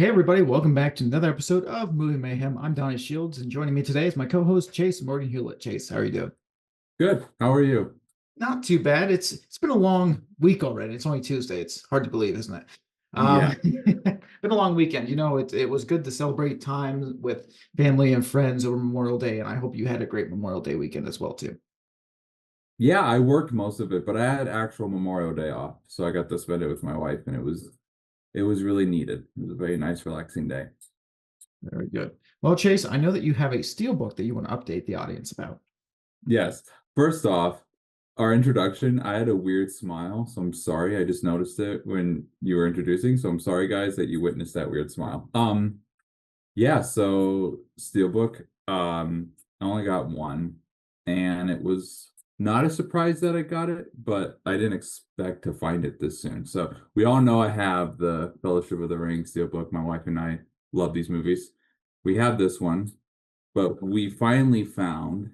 Hey everybody, welcome back to another episode of Movie Mayhem. I'm Donnie Shields, and joining me today is my co-host Chase Morgan Hewlett. Chase, how are you doing? Good. How are you? Not too bad. It's been a long week already. It's only Tuesday. It's hard to believe, isn't it? Yeah. Been a long weekend. It was good to celebrate time with family and friends over Memorial Day, and I hope you had a great Memorial Day weekend as well too. Yeah, I worked most of it, but I had actual Memorial Day off, so I got to spend it with my wife, and it was really needed. It was a very nice, relaxing day. Very good. Well, Chase, I know that you have a steel book that you want to update the audience about. Yes. First off, our introduction, I had a weird smile, so I'm sorry. I just noticed it when you were introducing, so I'm sorry, guys, that you witnessed that weird smile. Yeah, so Steelbook, I only got one, and it was not a surprise that I got it, but I didn't expect to find it this soon. So we all know I have the Fellowship of the Ring Steelbook. My wife and I love these movies. We have this one, but we finally found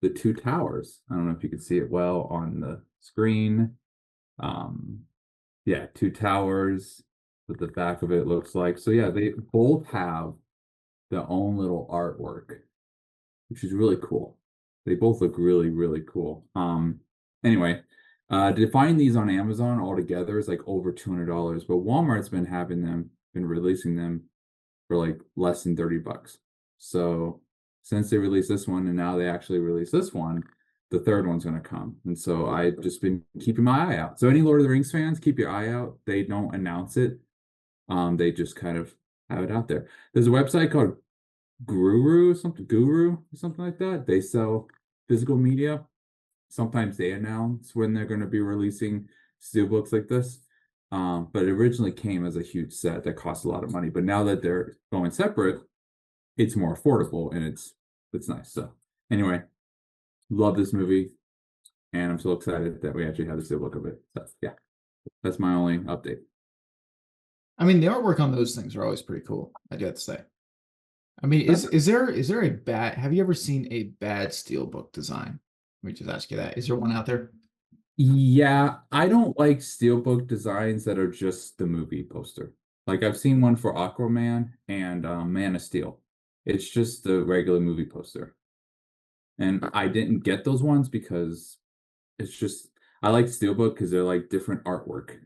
the Two Towers. I don't know if you can see it well on the screen. Um, yeah, Two Towers, what the back of it looks like. So yeah, they both have their own little artwork, which is really cool. They both look really, really cool. Anyway, to find these on Amazon altogether is like over $200, but Walmart's been releasing them for like less than 30 bucks. So since they released this one and now they actually release this one, the third one's going to come. And so I've just been keeping my eye out. So any Lord of the Rings fans, keep your eye out. They don't announce it. They just kind of have it out there. There's a website called Guru or something like that. They sell physical media. Sometimes they announce when they're going to be releasing steelbooks like this. But it originally came as a huge set that cost a lot of money. But now that they're going separate, it's more affordable and it's nice. So anyway, love this movie, and I'm so excited that we actually have the steelbook of it. So yeah, that's my only update. I mean, the artwork on those things are always pretty cool, I do have to say. I mean, That's is there a bad have you ever seen a bad steelbook design? Let me just ask you that. Is there one out there? Yeah, I don't like steelbook designs that are just the movie poster. Like I've seen one for Aquaman and Man of Steel. It's just the regular movie poster. And I didn't get those ones because it's just I like steelbook because they're like different artwork.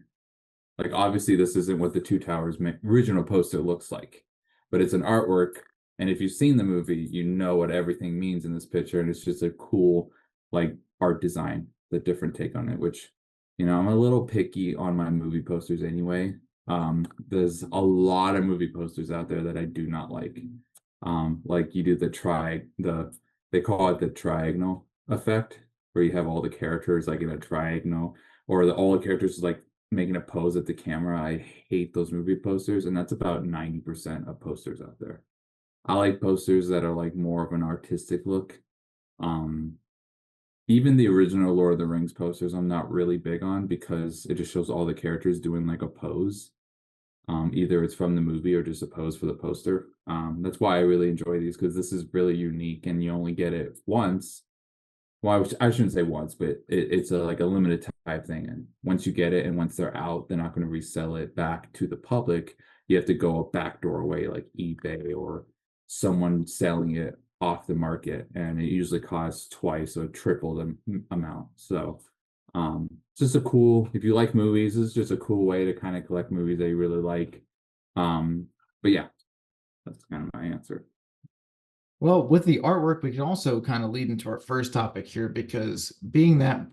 Like obviously this isn't what the Two Towers original poster looks like, but it's an artwork. And if you've seen the movie, you know what everything means in this picture, and it's just a cool like art design, the different take on it. Which, I'm a little picky on my movie posters anyway. There's a lot of movie posters out there that I do not like. Like you do they call it the triagonal effect, where you have all the characters like in a triangle, or all the characters like making a pose at the camera. I hate those movie posters, and that's about 90% of posters out there. I like posters that are like more of an artistic look. Um, Even the original Lord of the Rings posters, I'm not really big on because it just shows all the characters doing like a pose. Either it's from the movie or just a pose for the poster. That's why I really enjoy these because this is really unique and you only get it once. Well, I shouldn't say once, but it's like a limited type thing. And once you get it and once they're out, they're not going to resell it back to the public. You have to go a backdoor way like eBay or someone selling it off the market. And it usually costs twice or triple the amount. So it's just a cool, if you like movies, this is just a cool way to kind of collect movies that you really like. But yeah, that's kind of my answer. Well, with the artwork, we can also kind of lead into our first topic here because being that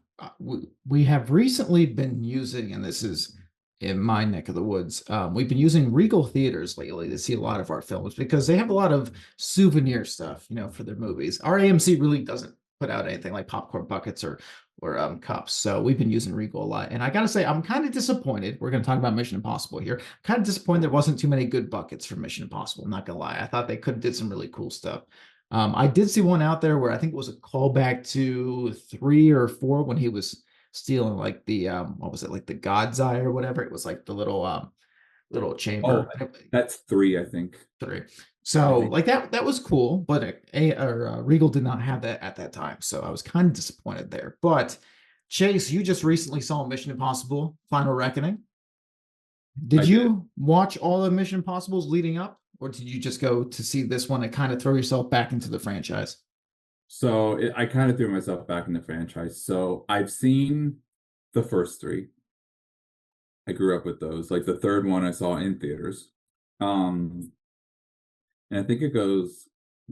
we have recently been using, and this is in my neck of the woods, we've been using Regal Theaters lately to see a lot of our films because they have a lot of souvenir stuff, for their movies. Our AMC really doesn't put out anything like popcorn buckets or cups. So we've been using Regal a lot. And I gotta say, I'm kind of disappointed. We're gonna talk about Mission Impossible here. Kind of disappointed there wasn't too many good buckets for Mission Impossible. I'm not gonna lie. I thought they could have did some really cool stuff. I did see one out there where I think it was a callback to 3 or 4 when he was stealing like the what was it, like the God's Eye or whatever. It was like the little Oh, chamber. that's three, I think. Three. I So think. like that was cool, but Regal did not have that at that time. So I was kind of disappointed there. But Chase, you just recently saw Mission Impossible: Final Reckoning. Did I did. you watch all the Mission Possibles leading up, or did you just go to see this one and kind of throw yourself back into the franchise? So I kind of threw myself back in the franchise. So I've seen the first three. I grew up with those. Like the third one I saw in theaters. Um, and I think it goes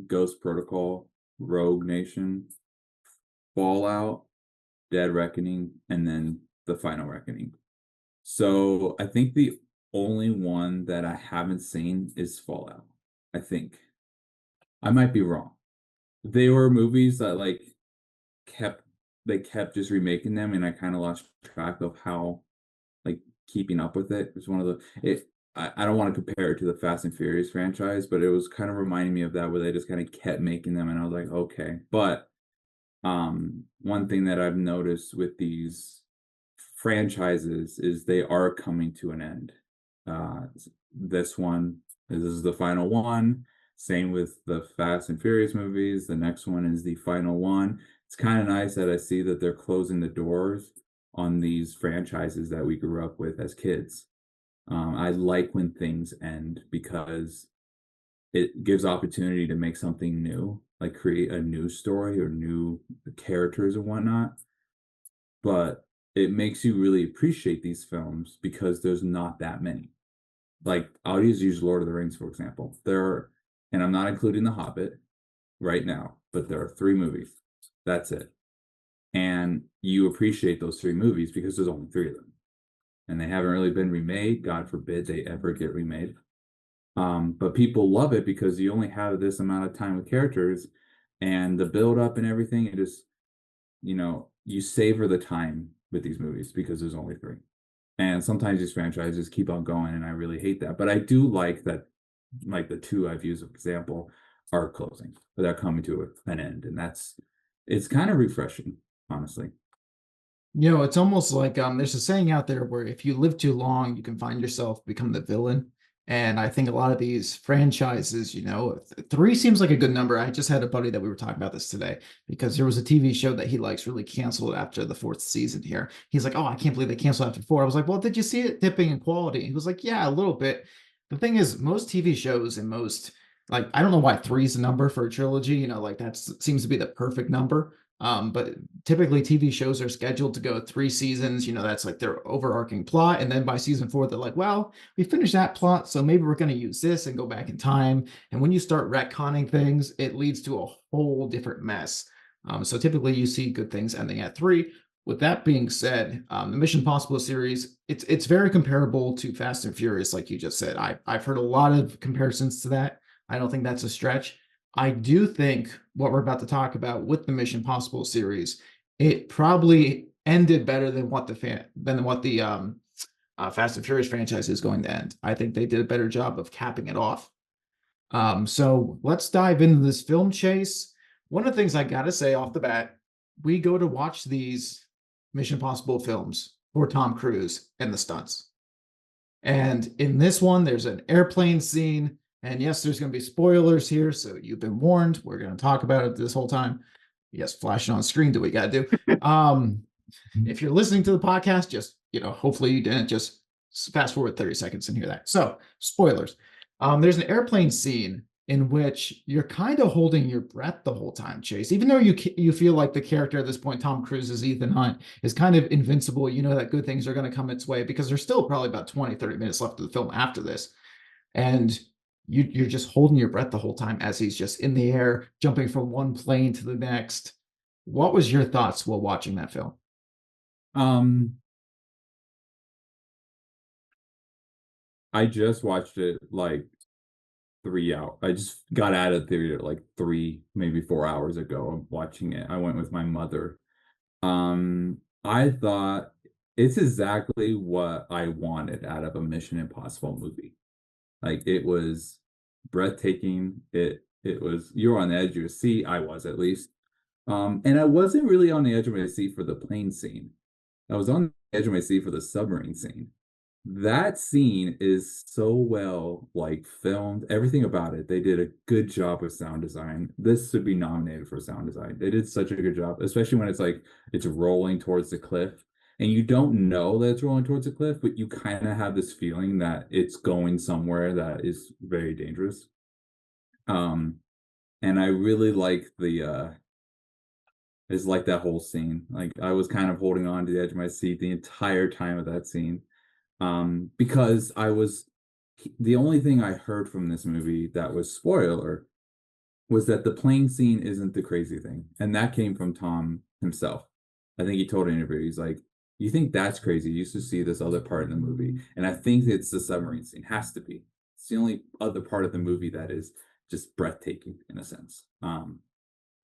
Ghost Protocol, Rogue Nation, Fallout, Dead Reckoning, and then the Final Reckoning. So I think the only one that I haven't seen is Fallout. I think. I might be wrong. They were movies that like kept they kept just remaking them, and I kind of lost track of how like keeping up with it. It's one of the it. I don't want to compare it to the Fast and Furious franchise, but it was kind of reminding me of that where they just kind of kept making them, and I was like, okay. But one thing that I've noticed with these franchises is they are coming to an end. This one, this is the final one. Same with the Fast and Furious movies. The next one is the final one. It's kind of nice that I see that they're closing the doors on these franchises that we grew up with as kids. I like when things end because it gives opportunity to make something new, like create a new story or new characters and whatnot. But it makes you really appreciate these films because there's not that many. Like I'll use Lord of the Rings, for example. There are, and I'm not including The Hobbit right now, but there are three movies. That's it. And you appreciate those three movies because there's only three of them. And they haven't really been remade. God forbid they ever get remade. But people love it because you only have this amount of time with characters and the build up and everything. It is, you savor the time with these movies because there's only three. And sometimes these franchises keep on going, and I really hate that. But I do like that, like the two I've used as example are closing, but they're coming to an end. And it's kind of refreshing, honestly. It's almost like there's a saying out there where if you live too long, you can find yourself become the villain. And I think a lot of these franchises, three seems like a good number. I just had a buddy that we were talking about this today because there was a TV show that he likes really canceled after the fourth season here. He's like, "Oh, I can't believe they canceled after four." I was like, "Well, did you see it dipping in quality?" He was like, "Yeah, a little bit." The thing is, most TV shows and most like I don't know why three is a number for a trilogy. Like that seems to be the perfect number. But typically TV shows are scheduled to go three seasons. That's like their overarching plot. And then by season four, they're like, well, we finished that plot. So maybe we're going to use this and go back in time. And when you start retconning things, it leads to a whole different mess. So typically you see good things ending at three. With that being said, the Mission Possible series, it's very comparable to Fast and Furious, like you just said. I've heard a lot of comparisons to that. I don't think that's a stretch. I do think what we're about to talk about with the Mission Possible series, it probably ended better than what the Fast and Furious franchise is going to end. I think they did a better job of capping it off. So let's dive into this film chase. One of the things I gotta say off the bat, we go to watch these Mission Possible films for Tom Cruise and the stunts. And in this one, there's an airplane scene. And yes, there's going to be spoilers here. So you've been warned. We're going to talk about it this whole time. Yes, flashing on screen. Do we got to do? If you're listening to the podcast, just, hopefully you didn't just fast forward 30 seconds and hear that. So, spoilers. There's an airplane scene in which you're kind of holding your breath the whole time, Chase. Even though you feel like the character at this point, Tom Cruise's Ethan Hunt, is kind of invincible. You know that good things are going to come its way because there's still probably about 20, 30 minutes left of the film after this. And you're just holding your breath the whole time as he's just in the air, jumping from one plane to the next. What was your thoughts while watching that film? Um, I just watched it like three out. I just got out of theater like 3, maybe 4 hours ago. I'm watching it. I went with my mother. I thought it's exactly what I wanted out of a Mission Impossible movie. Like it was breathtaking. It was you're on the edge of your seat. I was at least. And I wasn't really on the edge of my seat for the plane scene. I was on the edge of my seat for the submarine scene. That scene is so well like filmed, everything about it. They did a good job with sound design. This should be nominated for sound design. They did such a good job, especially when it's like it's rolling towards the cliff. and you don't know that it's rolling towards a cliff, but you kind of have this feeling that it's going somewhere that is very dangerous. Um, and I really like the is like that whole scene. Like I was kind of holding on to the edge of my seat the entire time of that scene. Because I was the only thing I heard from this movie that was spoiler was that the plane scene isn't the crazy thing. And that came from Tom himself. I think he told an interview, he's like, you think that's crazy? You used to see this other part in the movie. And I think it's the submarine scene. Has to be. It's the only other part of the movie that is just breathtaking in a sense. And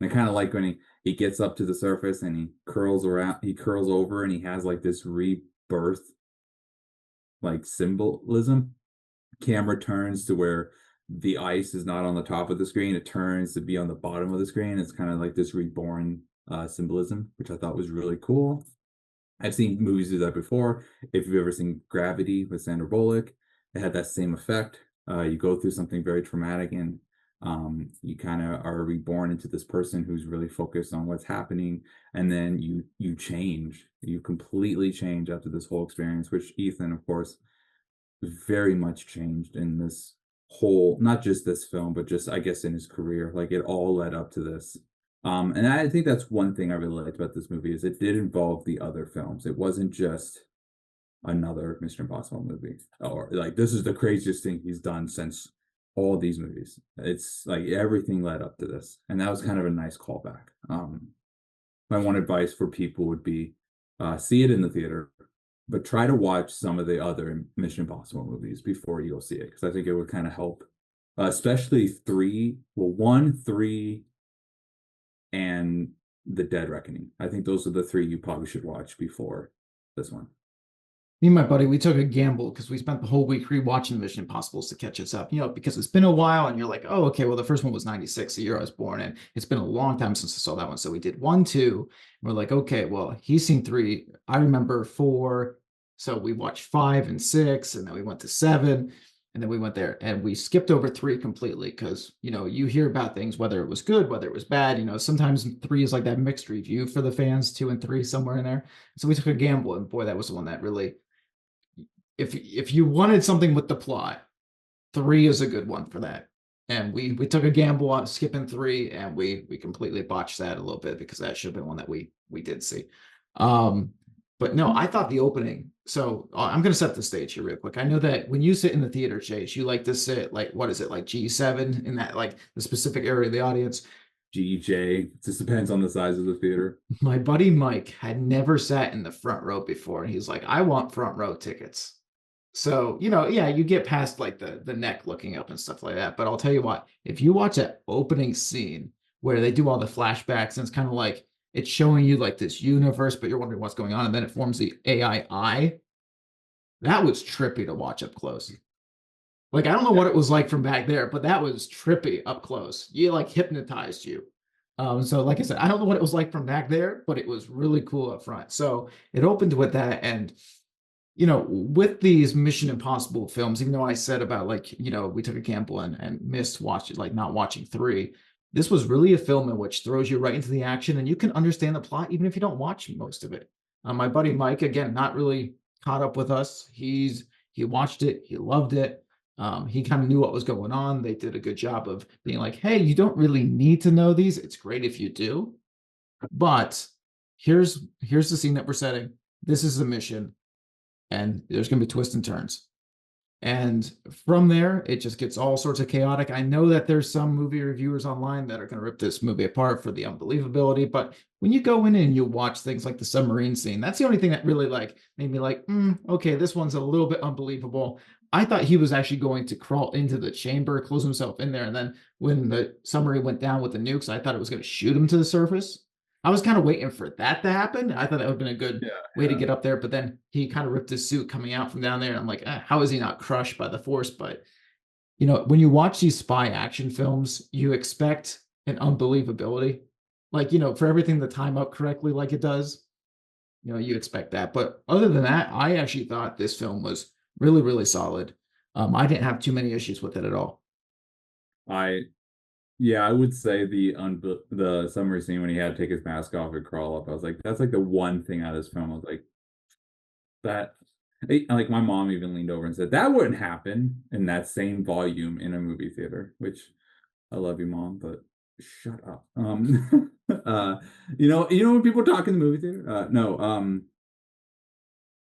I kind of like when he gets up to the surface and he curls over and he has like this rebirth like symbolism. Camera turns to where the ice is not on the top of the screen, it turns to be on the bottom of the screen. It's kind of like this reborn symbolism, which I thought was really cool. I've seen movies do that before. If you've ever seen Gravity with Sandra Bullock, it had that same effect. You go through something very traumatic and you kind of are reborn into this person who's really focused on what's happening, and then you change. You completely change after this whole experience, which Ethan, of course, very much changed in this whole, not just this film, but just I guess in his career. Like it all led up to this. And I think that's one thing I really liked about this movie is it did involve the other films. It wasn't just another Mission Impossible movie, or like this is the craziest thing he's done since all these movies. It's like everything led up to this, and that was kind of a nice callback. My one advice for people would be see it in the theater, but try to watch some of the other Mission Impossible movies before you go see it, because I think it would kind of help, especially three, well, one, three, and The Dead Reckoning. I think those are the three you probably should watch before this one. Me and my buddy, we took a gamble because we spent the whole week rewatching Mission Impossibles to catch us up, because it's been a while and you're like, oh, okay, well, the first one was 96, the year I was born, and it's been a long time since I saw that one. So we did one, two, and we're like, okay, well, he's seen three. I remember four. So we watched five and six, and then we went to seven, and then we went there and we skipped over three completely because, you hear about things, whether it was good, whether it was bad. Sometimes three is like that mixed review for the fans, two and three somewhere in there. So we took a gamble, and boy, that was the one that really, if you wanted something with the plot, three is a good one for that. And we took a gamble on skipping three, and we completely botched that a little bit because that should have been one that we did see. But no, I thought the opening. So I'm going to set the stage here real quick. I know that when you sit in the theater, Chase, you like to sit like, what is it, like G7 in that, like the specific area of the audience. GJ, it just depends on the size of the theater. My buddy Mike had never sat in the front row before, and he's like, I want front row tickets. So, yeah, you get past like the neck looking up and stuff like that. But I'll tell you what, if you watch that opening scene where they do all the flashbacks and it's kind of like it's showing you like this universe, but you're wondering what's going on, and then it forms the AI eye, that was trippy to watch up close. Like, I don't know what it was like from back there, but that was trippy up close. You like hypnotized you. So like I said, I don't know what it was like from back there, but it was really cool up front. So it opened with that. And with these Mission Impossible films, even though I said about like, we took a gamble and missed watching, like not watching three, this was really a film in which throws you right into the action, and you can understand the plot even if you don't watch most of it. My buddy Mike, again, not really caught up with us. He watched it, he loved it. He kind of knew what was going on. They did a good job of being like, hey, you don't really need to know these. It's great if you do. But here's the scene that we're setting. This is the mission, and there's going to be twists and turns. And from there, it just gets all sorts of chaotic. I know that there's some movie reviewers online that are going to rip this movie apart for the unbelievability, but when you go in and you watch things like the submarine scene, that's the only thing that really like made me like, okay, this one's a little bit unbelievable. I thought he was actually going to crawl into the chamber, close himself in there, and then when the submarine went down with the nukes, I thought it was going to shoot him to the surface. I was kind of waiting for that to happen. I thought that would have been a good way to get up there, but then he kind of ripped his suit coming out from down there. And I'm like, how is he not crushed by the force? But, when you watch these spy action films, you expect an unbelievability. Like, for everything to time up correctly like it does, you expect that. But other than that, I actually thought this film was really, really solid. I didn't have too many issues with it at all. I Yeah, I would say the summary scene when he had to take his mask off and crawl up. I was like, that's like the one thing out of this film. I was like, That like my mom even leaned over and said that wouldn't happen in that same volume in a movie theater, which I love you, mom, but shut up. When people talk in the movie theater, no,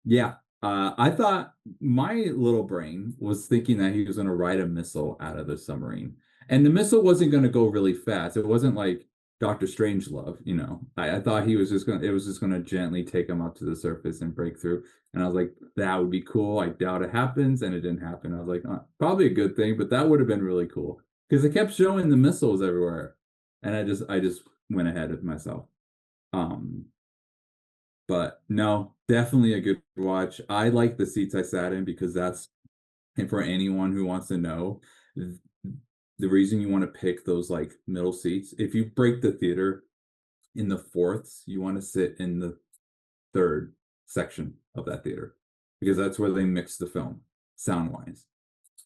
yeah. I thought my little brain was thinking that he was going to ride a missile out of the submarine. And the missile wasn't going to go really fast. It wasn't like Doctor Strangelove, you know. I thought it was just going to gently take him up to the surface and break through. And I was like, that would be cool. I doubt it happens. And it didn't happen. I was like, probably a good thing, but that would have been really cool because it kept showing the missiles everywhere. And I just went ahead of myself. Um, but no, definitely a good watch. I like the seats I sat in because and for anyone who wants to know, th- the reason you want to pick those like middle seats, if you break the theater in the fourths, you want to sit in the third section of that theater because that's where they mix the film sound wise.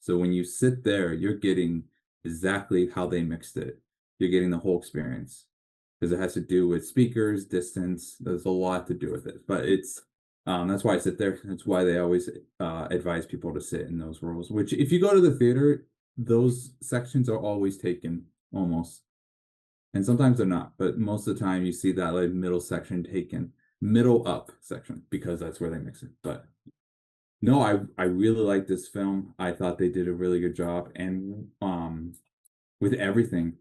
So when you sit there, you're getting exactly how they mixed it. You're getting the whole experience because it has to do with speakers, distance. There's a lot to do with it, but that's why I sit there. That's why they always advise people to sit in those rows. Which, if you go to the theater, those sections are always taken almost, and sometimes they're not. But most of the time, you see that like middle section taken, middle up section because that's where they mix it. But no, I really like this film. I thought they did a really good job, and with everything.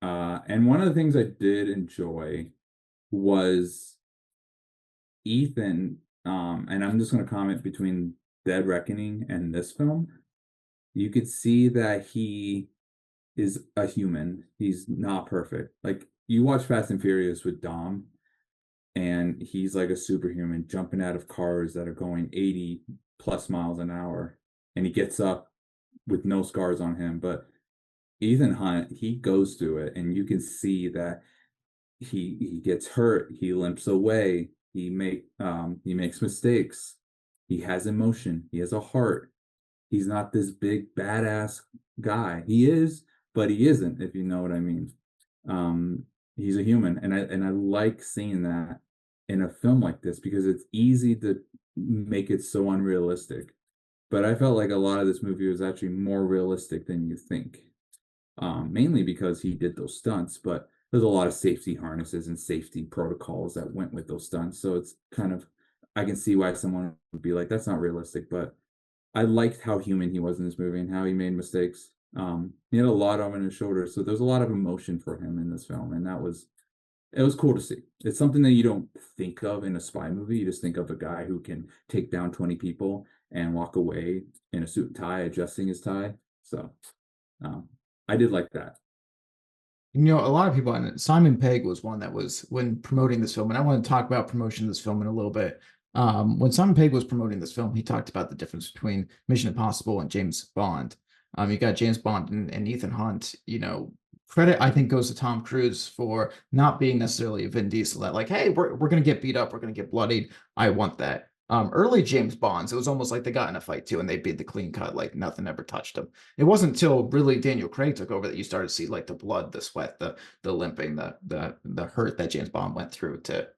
And one of the things I did enjoy was Ethan. And I'm just going to comment between Dead Reckoning and this film. You could see that he is a human. He's not perfect. Like you watch Fast and Furious with Dom, and he's like a superhuman jumping out of cars that are going 80 plus miles an hour, and he gets up with no scars on him. But Ethan Hunt, he goes through it, and you can see that he gets hurt, he limps away, he makes mistakes, he has emotion, he has a heart. He's not this big badass guy. He is, but he isn't, if you know what I mean. Um, he's a human, and I like seeing that in a film like this because it's easy to make it so unrealistic. But I felt like a lot of this movie was actually more realistic than you think, mainly because he did those stunts, but there's a lot of safety harnesses and safety protocols that went with those stunts. So it's kind of, I can see why someone would be like, that's not realistic, but I liked how human he was in this movie and how he made mistakes. He had a lot on his shoulders, so there's a lot of emotion for him in this film, and it was cool to see. It's something that you don't think of in a spy movie. You just think of a guy who can take down 20 people and walk away in a suit and tie, adjusting his tie. So um, I did like that. A lot of people, and Simon Pegg was one that was when promoting this film, and I want to talk about promotion of this film in a little bit. When Simon Pegg was promoting this film, he talked about the difference between Mission Impossible and James Bond. You got James Bond and Ethan Hunt. Credit I think goes to Tom Cruise for not being necessarily a Vin Diesel that like, hey, we're gonna get beat up, we're gonna get bloodied. I want that. Early James Bonds, it was almost like they got in a fight too, and they beat the clean cut, like nothing ever touched them. It wasn't until really Daniel Craig took over that you started to see like the blood, the sweat, the limping, the hurt that James Bond went through to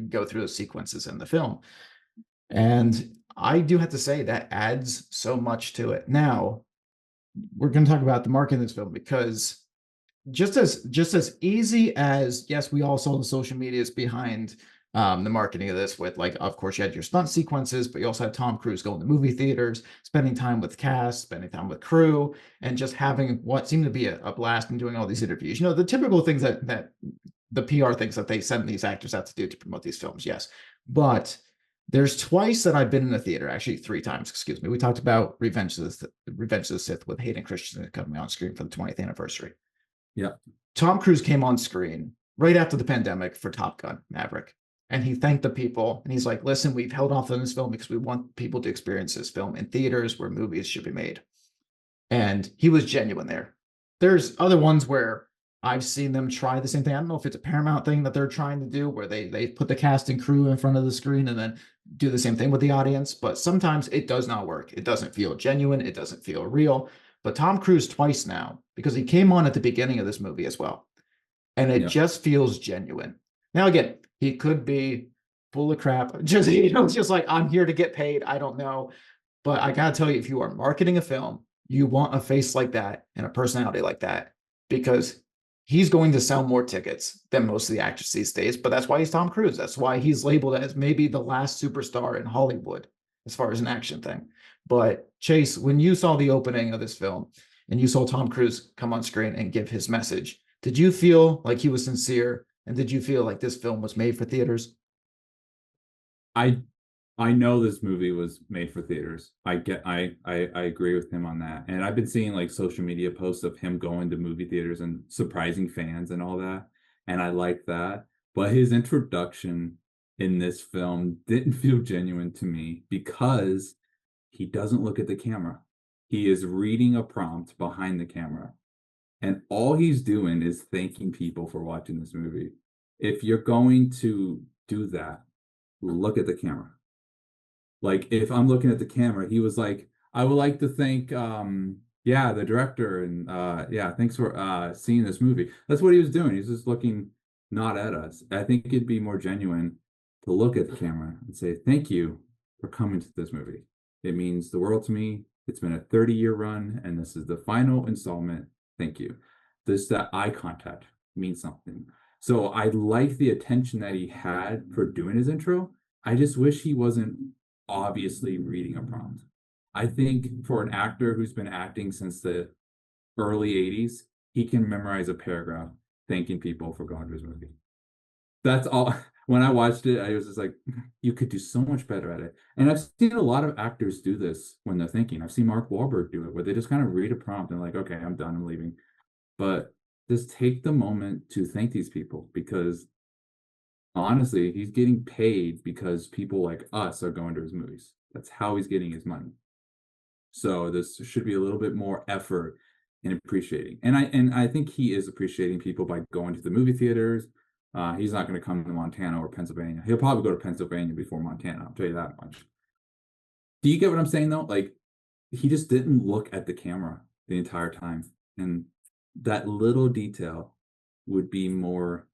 go through those sequences in the film. And I do have to say that adds so much to it. Now we're going to talk about the mark in this film because just as easy as yes, we all saw the social medias behind the marketing of this with like, of course, you had your stunt sequences, but you also had Tom Cruise going to movie theaters, spending time with cast, spending time with crew, and just having what seemed to be a blast and doing all these interviews. The typical things that the PR things that they send these actors out to do to promote these films, yes. But there's twice that I've been in the theater, actually three times, excuse me. We talked about Revenge of the Sith with Hayden Christensen coming on screen for the 20th anniversary. Yeah. Tom Cruise came on screen right after the pandemic for Top Gun Maverick. And he thanked the people. And he's like, listen, we've held off on this film because we want people to experience this film in theaters where movies should be made. And he was genuine there. There's other ones where I've seen them try the same thing. I don't know if it's a Paramount thing that they're trying to do where they put the cast and crew in front of the screen and then do the same thing with the audience. But sometimes it does not work. It doesn't feel genuine. It doesn't feel real. But Tom Cruise twice now, because he came on at the beginning of this movie as well. And it Yeah. just feels genuine. Now, again, he could be full of crap. Just just like I'm here to get paid. I don't know. But I gotta tell you, if you are marketing a film, you want a face like that and a personality like that because he's going to sell more tickets than most of the actors these days. But that's why he's Tom Cruise. That's why he's labeled as maybe the last superstar in Hollywood as far as an action thing. But Chase, when you saw the opening of this film and you saw Tom Cruise come on screen and give his message, did you feel like he was sincere? And did you feel like this film was made for theaters? I I know this movie was made for theaters. I agree with him on that. And I've been seeing like social media posts of him going to movie theaters and surprising fans and all that. And I like that. But his introduction in this film didn't feel genuine to me because he doesn't look at the camera. He is reading a prompt behind the camera. And all he's doing is thanking people for watching this movie. If you're going to do that, look at the camera. Like if I'm looking at the camera, he was like, I would like to thank yeah, the director and yeah, thanks for seeing this movie. That's what he was doing. He's just looking not at us. I think it'd be more genuine to look at the camera and say, thank you for coming to this movie. It means the world to me. It's been a 30-year run, and this is the final installment. Thank you. This that eye contact means something. So I like the attention that he had for doing his intro. I just wish he wasn't obviously reading a prompt. I think for an actor who's been acting since the early 80s, he can memorize a paragraph thanking people for going to his movie. That's all. When I watched it, I was just like, you could do so much better at it. And I've seen a lot of actors do this when they're thinking. I've seen Mark Wahlberg do it, where they just kind of read a prompt and like, okay, I'm done, I'm leaving. But just take the moment to thank these people because honestly, he's getting paid because people like us are going to his movies. That's how he's getting his money. So this should be a little bit more effort in appreciating. And I think he is appreciating people by going to the movie theaters. He's not going to come to Montana or Pennsylvania. He'll probably go to Pennsylvania before Montana. I'll tell you that much. Do you get what I'm saying though? Like he just didn't look at the camera the entire time, and that little detail would be more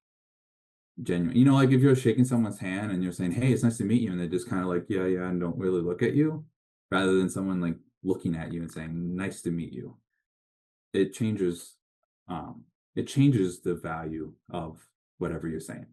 genuine. You know, like if you're shaking someone's hand and you're saying, "Hey, it's nice to meet you," and they just kind of like, "Yeah, yeah," and don't really look at you, rather than someone like looking at you and saying, "Nice to meet you." It changes, it changes the value of whatever you're saying.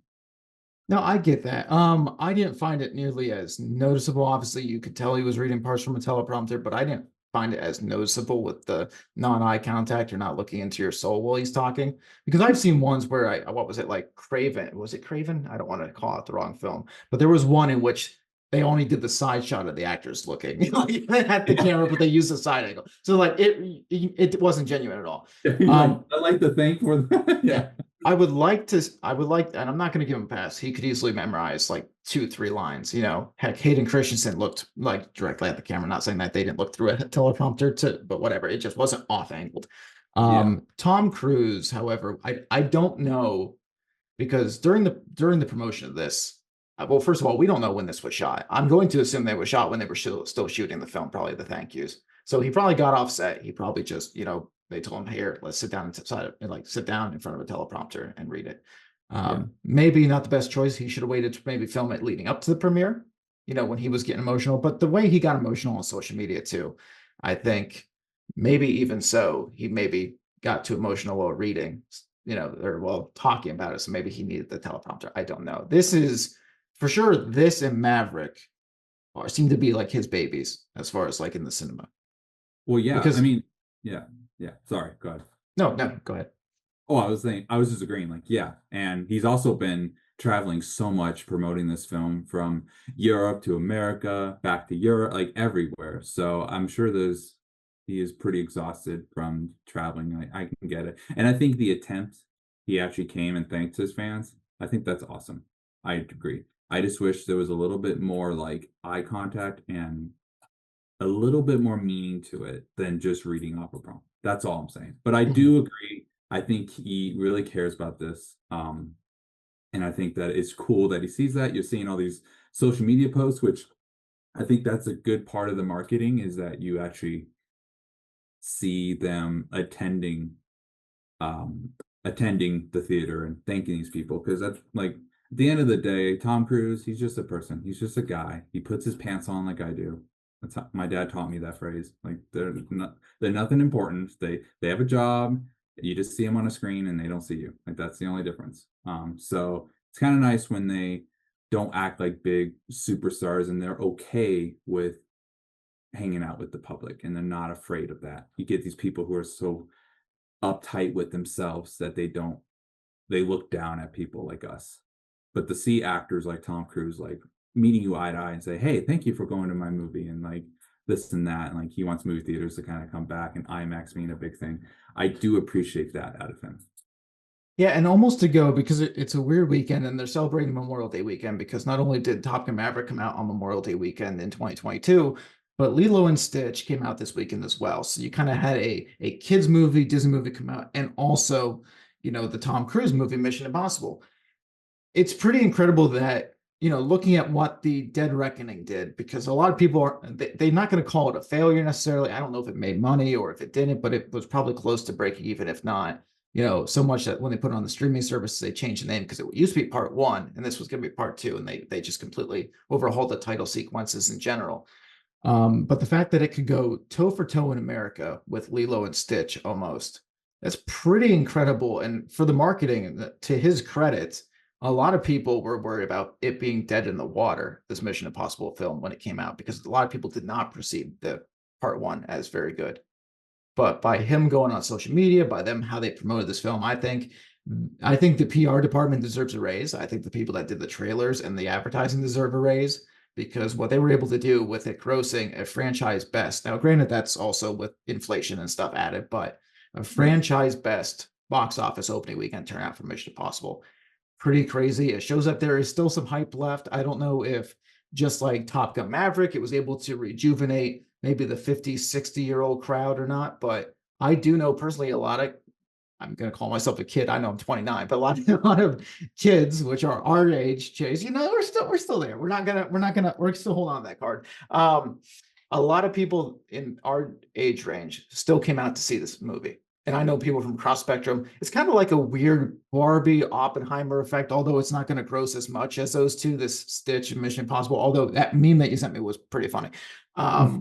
No, I get that. I didn't find it nearly as noticeable. Obviously, you could tell he was reading parts from a teleprompter, but I didn't find it as noticeable with the non-eye contact. You're not looking into your soul while he's talking. Because I've seen ones where what was it like Craven? Was it Craven? I don't want to call it the wrong film, but there was one in which they only did the side shot of the actors looking like at the Yeah. camera, but they used the side angle. So like it wasn't genuine at all. Like I like to thank for that. Yeah. Yeah. I would like, and I'm not going to give him a pass. He could easily memorize like 2, 3 lines. Heck, Hayden Christensen looked like directly at the camera. Not saying that they didn't look through a teleprompter but whatever. It just wasn't off angled. Yeah. Tom Cruise, however, I don't know because during the promotion of this, well, first of all, we don't know when this was shot. I'm going to assume they were shot when they were still shooting the film, probably the thank yous. So he probably got off set. He probably just, they told him, here, let's sit down and like sit down in front of a teleprompter and read it. Yeah. Maybe not the best choice. He should have waited to maybe film it leading up to the premiere, when he was getting emotional. But the way he got emotional on social media too, I think maybe even so, he maybe got too emotional while reading, or while talking about it. So maybe he needed the teleprompter. I don't know. This is for sure. This and Maverick seem to be like his babies as far as like in the cinema. Well, yeah. I Because mean, yeah. Yeah. Sorry. Go ahead. no, no, go ahead. Oh, I was just agreeing, like, yeah. And he's also been traveling so much promoting this film from Europe to America, back to Europe, like everywhere. So I'm sure he is pretty exhausted from traveling. I can get it. And I think the attempt, he actually came and thanked his fans. I think that's awesome. I agree. I just wish there was a little bit more like eye contact and a little bit more meaning to it than just reading off a prompt. That's all I'm saying. But I Mhm. do agree. I think he really cares about this. And I think that it's cool that he sees that. You're seeing all these social media posts, which I think that's a good part of the marketing is that you actually see them um attending the theater and thanking these people because that's like At the end of the day, Tom Cruise, he's just a person. He's just a guy. He puts his pants on like I do. That's how my dad taught me that phrase. Like they're nothing important. They have a job. You just see them on a screen and they don't see you. Like that's the only difference. So it's kind of nice when they don't act like big superstars and they're okay with hanging out with the public and they're not afraid of that. You get these people who are so uptight with themselves that they look down at people like us. But to see actors like Tom Cruise like meeting you eye to eye and say, "Hey, thank you for going to my movie," and like this and that, and like he wants movie theaters to kind of come back and IMAX being a big thing. I do appreciate that out of him. Yeah, and almost to go because it's a weird weekend and they're celebrating Memorial Day weekend because not only did Top Gun Maverick come out on Memorial Day weekend in 2022, but Lilo and Stitch came out this weekend as well. So you kind of had a kids movie, Disney movie come out, and also, the Tom Cruise movie, Mission Impossible. It's pretty incredible that, looking at what the Dead Reckoning did, because a lot of people they're not going to call it a failure necessarily. I don't know if it made money or if it didn't, but it was probably close to breaking even, if not, so much that when they put it on the streaming services, they changed the name because it used to be part one and this was going to be part two. And they just completely overhauled the title sequences in general. But the fact that it could go toe for toe in America with Lilo and Stitch almost, that's pretty incredible. And for the marketing, to his credit, a lot of people were worried about it being dead in the water, this Mission Impossible film, when it came out, because a lot of people did not perceive the part one as very good. But by him going on social media, by them how they promoted this film, I think the PR department deserves a raise. I think the people that did the trailers and the advertising deserve a raise because what they were able to do with it grossing a franchise best. Now, granted, that's also with inflation and stuff added, but a Right. franchise best box office opening weekend turnout for Mission Impossible. Pretty crazy. It shows that there is still some hype left. I don't know if just like Top Gun Maverick, it was able to rejuvenate maybe the 50, 60-year-old crowd or not, but I do know personally I'm going to call myself a kid. I know I'm 29, but a lot of kids, which are our age, Chase, we're still there. We're still holding on to that card. A lot of people in our age range still came out to see this movie. And I know people from cross spectrum. It's kind of like a weird Barbie Oppenheimer effect, although it's not going to gross as much as those two, this Stitch and Mission Impossible. Although that meme that you sent me was pretty funny.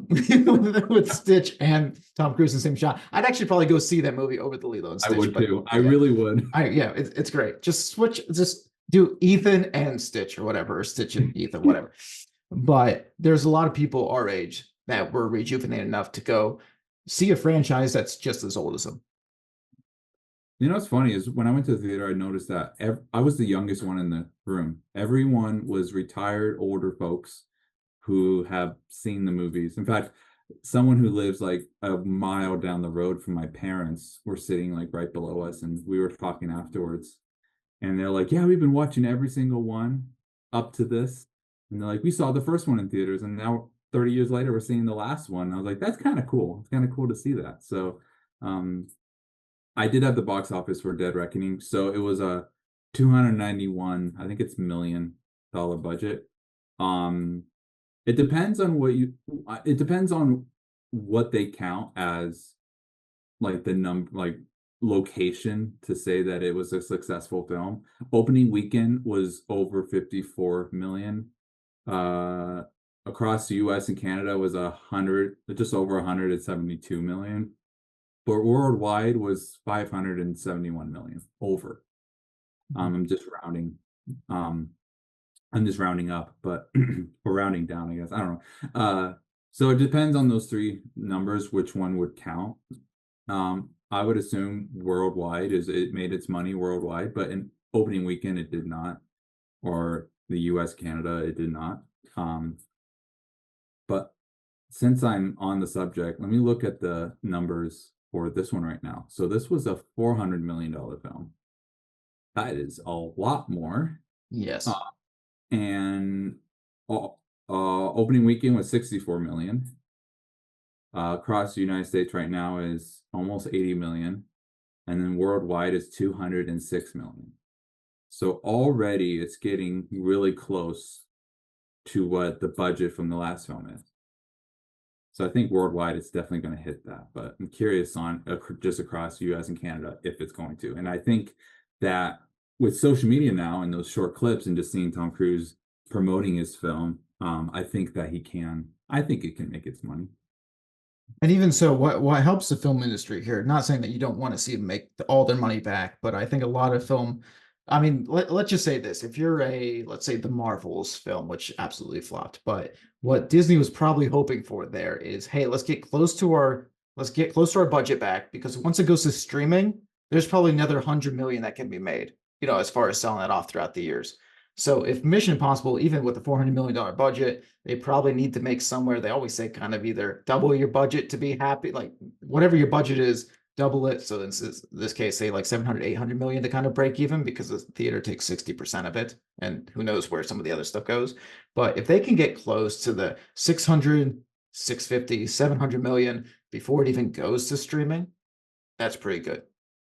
With Stitch and Tom Cruise in the same shot. I'd actually probably go see that movie over the Lilo and I Stitch, would but too. I yeah, really would. it's great. Just do Ethan and Stitch or whatever, or Stitch and Ethan, whatever. But there's a lot of people our age that were rejuvenated enough to go see a franchise that's just as old as them. You know what's funny is when I went to the theater, I noticed that I was the youngest one in the room. Everyone was retired older folks who have seen the movies. In fact, someone who lives like a mile down the road from my parents were sitting like right below us, and we were talking afterwards. And they're like, "Yeah, we've been watching every single one up to this." And they're like, "We saw the first one in theaters, and now 30 years later, we're seeing the last one." And I was like, "That's kind of cool. It's kind of cool to see that." So, um, I did have the box office for Dead Reckoning, so it was a 291, I think it's $1 million budget. Um, it depends on it depends on what they count as like the like location to say that it was a successful film. Opening weekend was over 54 million. Uh, across the US and Canada was 100, just over 172 million. But worldwide was 571 million over. I'm just rounding. Um, I'm just rounding up, but or rounding down, I guess. I don't know. So it depends on those three numbers, which one would count. I would assume worldwide is it made its money worldwide, but in opening weekend it did not, or the US, Canada, it did not. But since I'm on the subject, let me look at the numbers for this one right now. So this was a $400 million film. That is a lot more. Uh, Yes. and opening weekend was 64 million. Across the United States right now is almost 80 million. And then worldwide is 206 million. So already it's getting really close to what the budget from the last film is. So I think worldwide it's definitely going to hit that, but I'm curious on just across the US and Canada if it's going to. And I think that with social media now and those short clips and just seeing Tom Cruise promoting his film, I think that he can. I think it can make its money. And even so, what helps the film industry here? Not saying that you don't want to see them make all their money back, but I think a lot of film. I mean, let's just say this: if you're let's say the Marvels film, which absolutely flopped, but what Disney was probably hoping for there is, hey, let's get close to our budget back because once it goes to streaming, there's probably another 100 million that can be made, as far as selling that off throughout the years. So if Mission Impossible, even with a $400 million budget, they probably need to make somewhere. They always say kind of either double your budget to be happy, like whatever your budget is, double it. So this case, say like 700, 800 million to kind of break even because the theater takes 60% of it. And who knows where some of the other stuff goes. But if they can get close to the 600, 650, 700 million before it even goes to streaming, that's pretty good.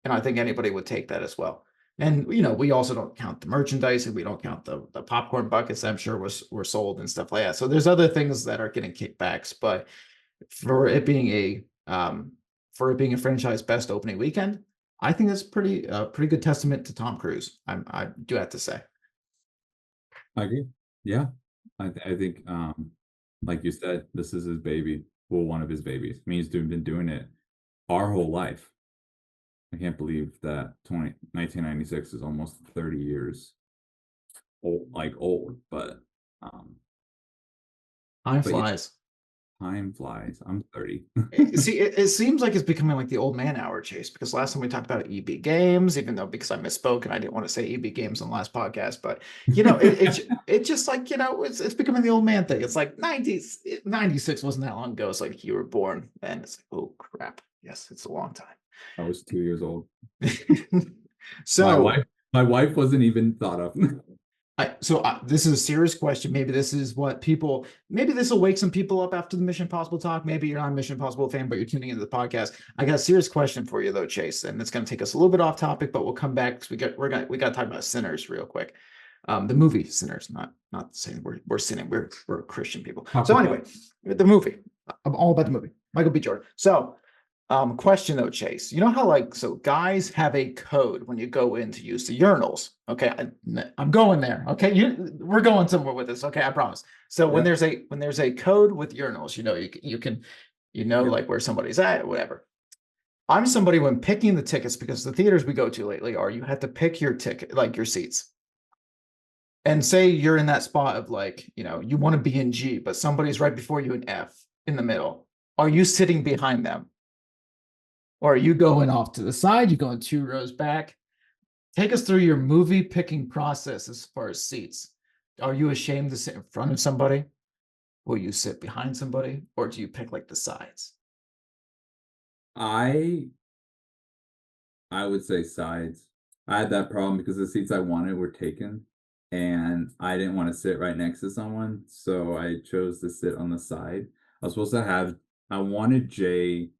And I think anybody would take that as well. And we also don't count the merchandise and we don't count the popcorn buckets I'm sure were sold and stuff like that. So there's other things that are getting kickbacks, but for it being a franchise best opening weekend, I think that's pretty good testament to Tom Cruise. I do have to say. I agree. Yeah. I think like you said, this is his baby. Well, one of his babies. I mean, he's been doing it our whole life. I can't believe that 1996 is almost 30 years old, um, Time but yeah, flies. time flies. I'm 30. See, it seems like it's becoming like the old man hour, Chase, because last time we talked about EB games, even though because I misspoke and I didn't want to say EB games on the last podcast, but it's just like, it's becoming the old man thing. It's like 96 wasn't that long ago. It's like you were born and it's like, oh crap. Yes, it's a long time. I was 2 years old. My So wife, my wife wasn't even thought of. this is a serious question. Maybe this is maybe this will wake some people up after the Mission Impossible talk. Maybe you're not a Mission Impossible fan, but you're tuning into the podcast. I got a serious question for you though, Chase, and it's going to take us a little bit off topic, but we'll come back because we got to talk about Sinners real quick. The movie Sinners, not saying we're sinning, we're Christian people. So anyway, the movie. I'm all about the movie. Michael B. Jordan. So question though, Chase. You know how so guys have a code when you go in to use the urinals. Okay, I'm going there. Okay, we're going somewhere with this. Okay, I promise. So when Yeah. there's a code with urinals, you can Yep. like where somebody's at, whatever. I'm somebody when picking the tickets because the theaters we go to lately are you have to pick your ticket, like your seats. And say you're in that spot of you want to be in G, but somebody's right before you in F in the middle. Are you sitting behind them? Or are you going off to the side? You going 2 rows back? Take us through your movie picking process as far as seats. Are you ashamed to sit in front of somebody? Will you sit behind somebody? Or do you pick like the sides? I I would say sides. I had that problem because the seats I wanted were taken, and I didn't want to sit right next to someone, so I chose to sit on the side. I was supposed to have I wanted J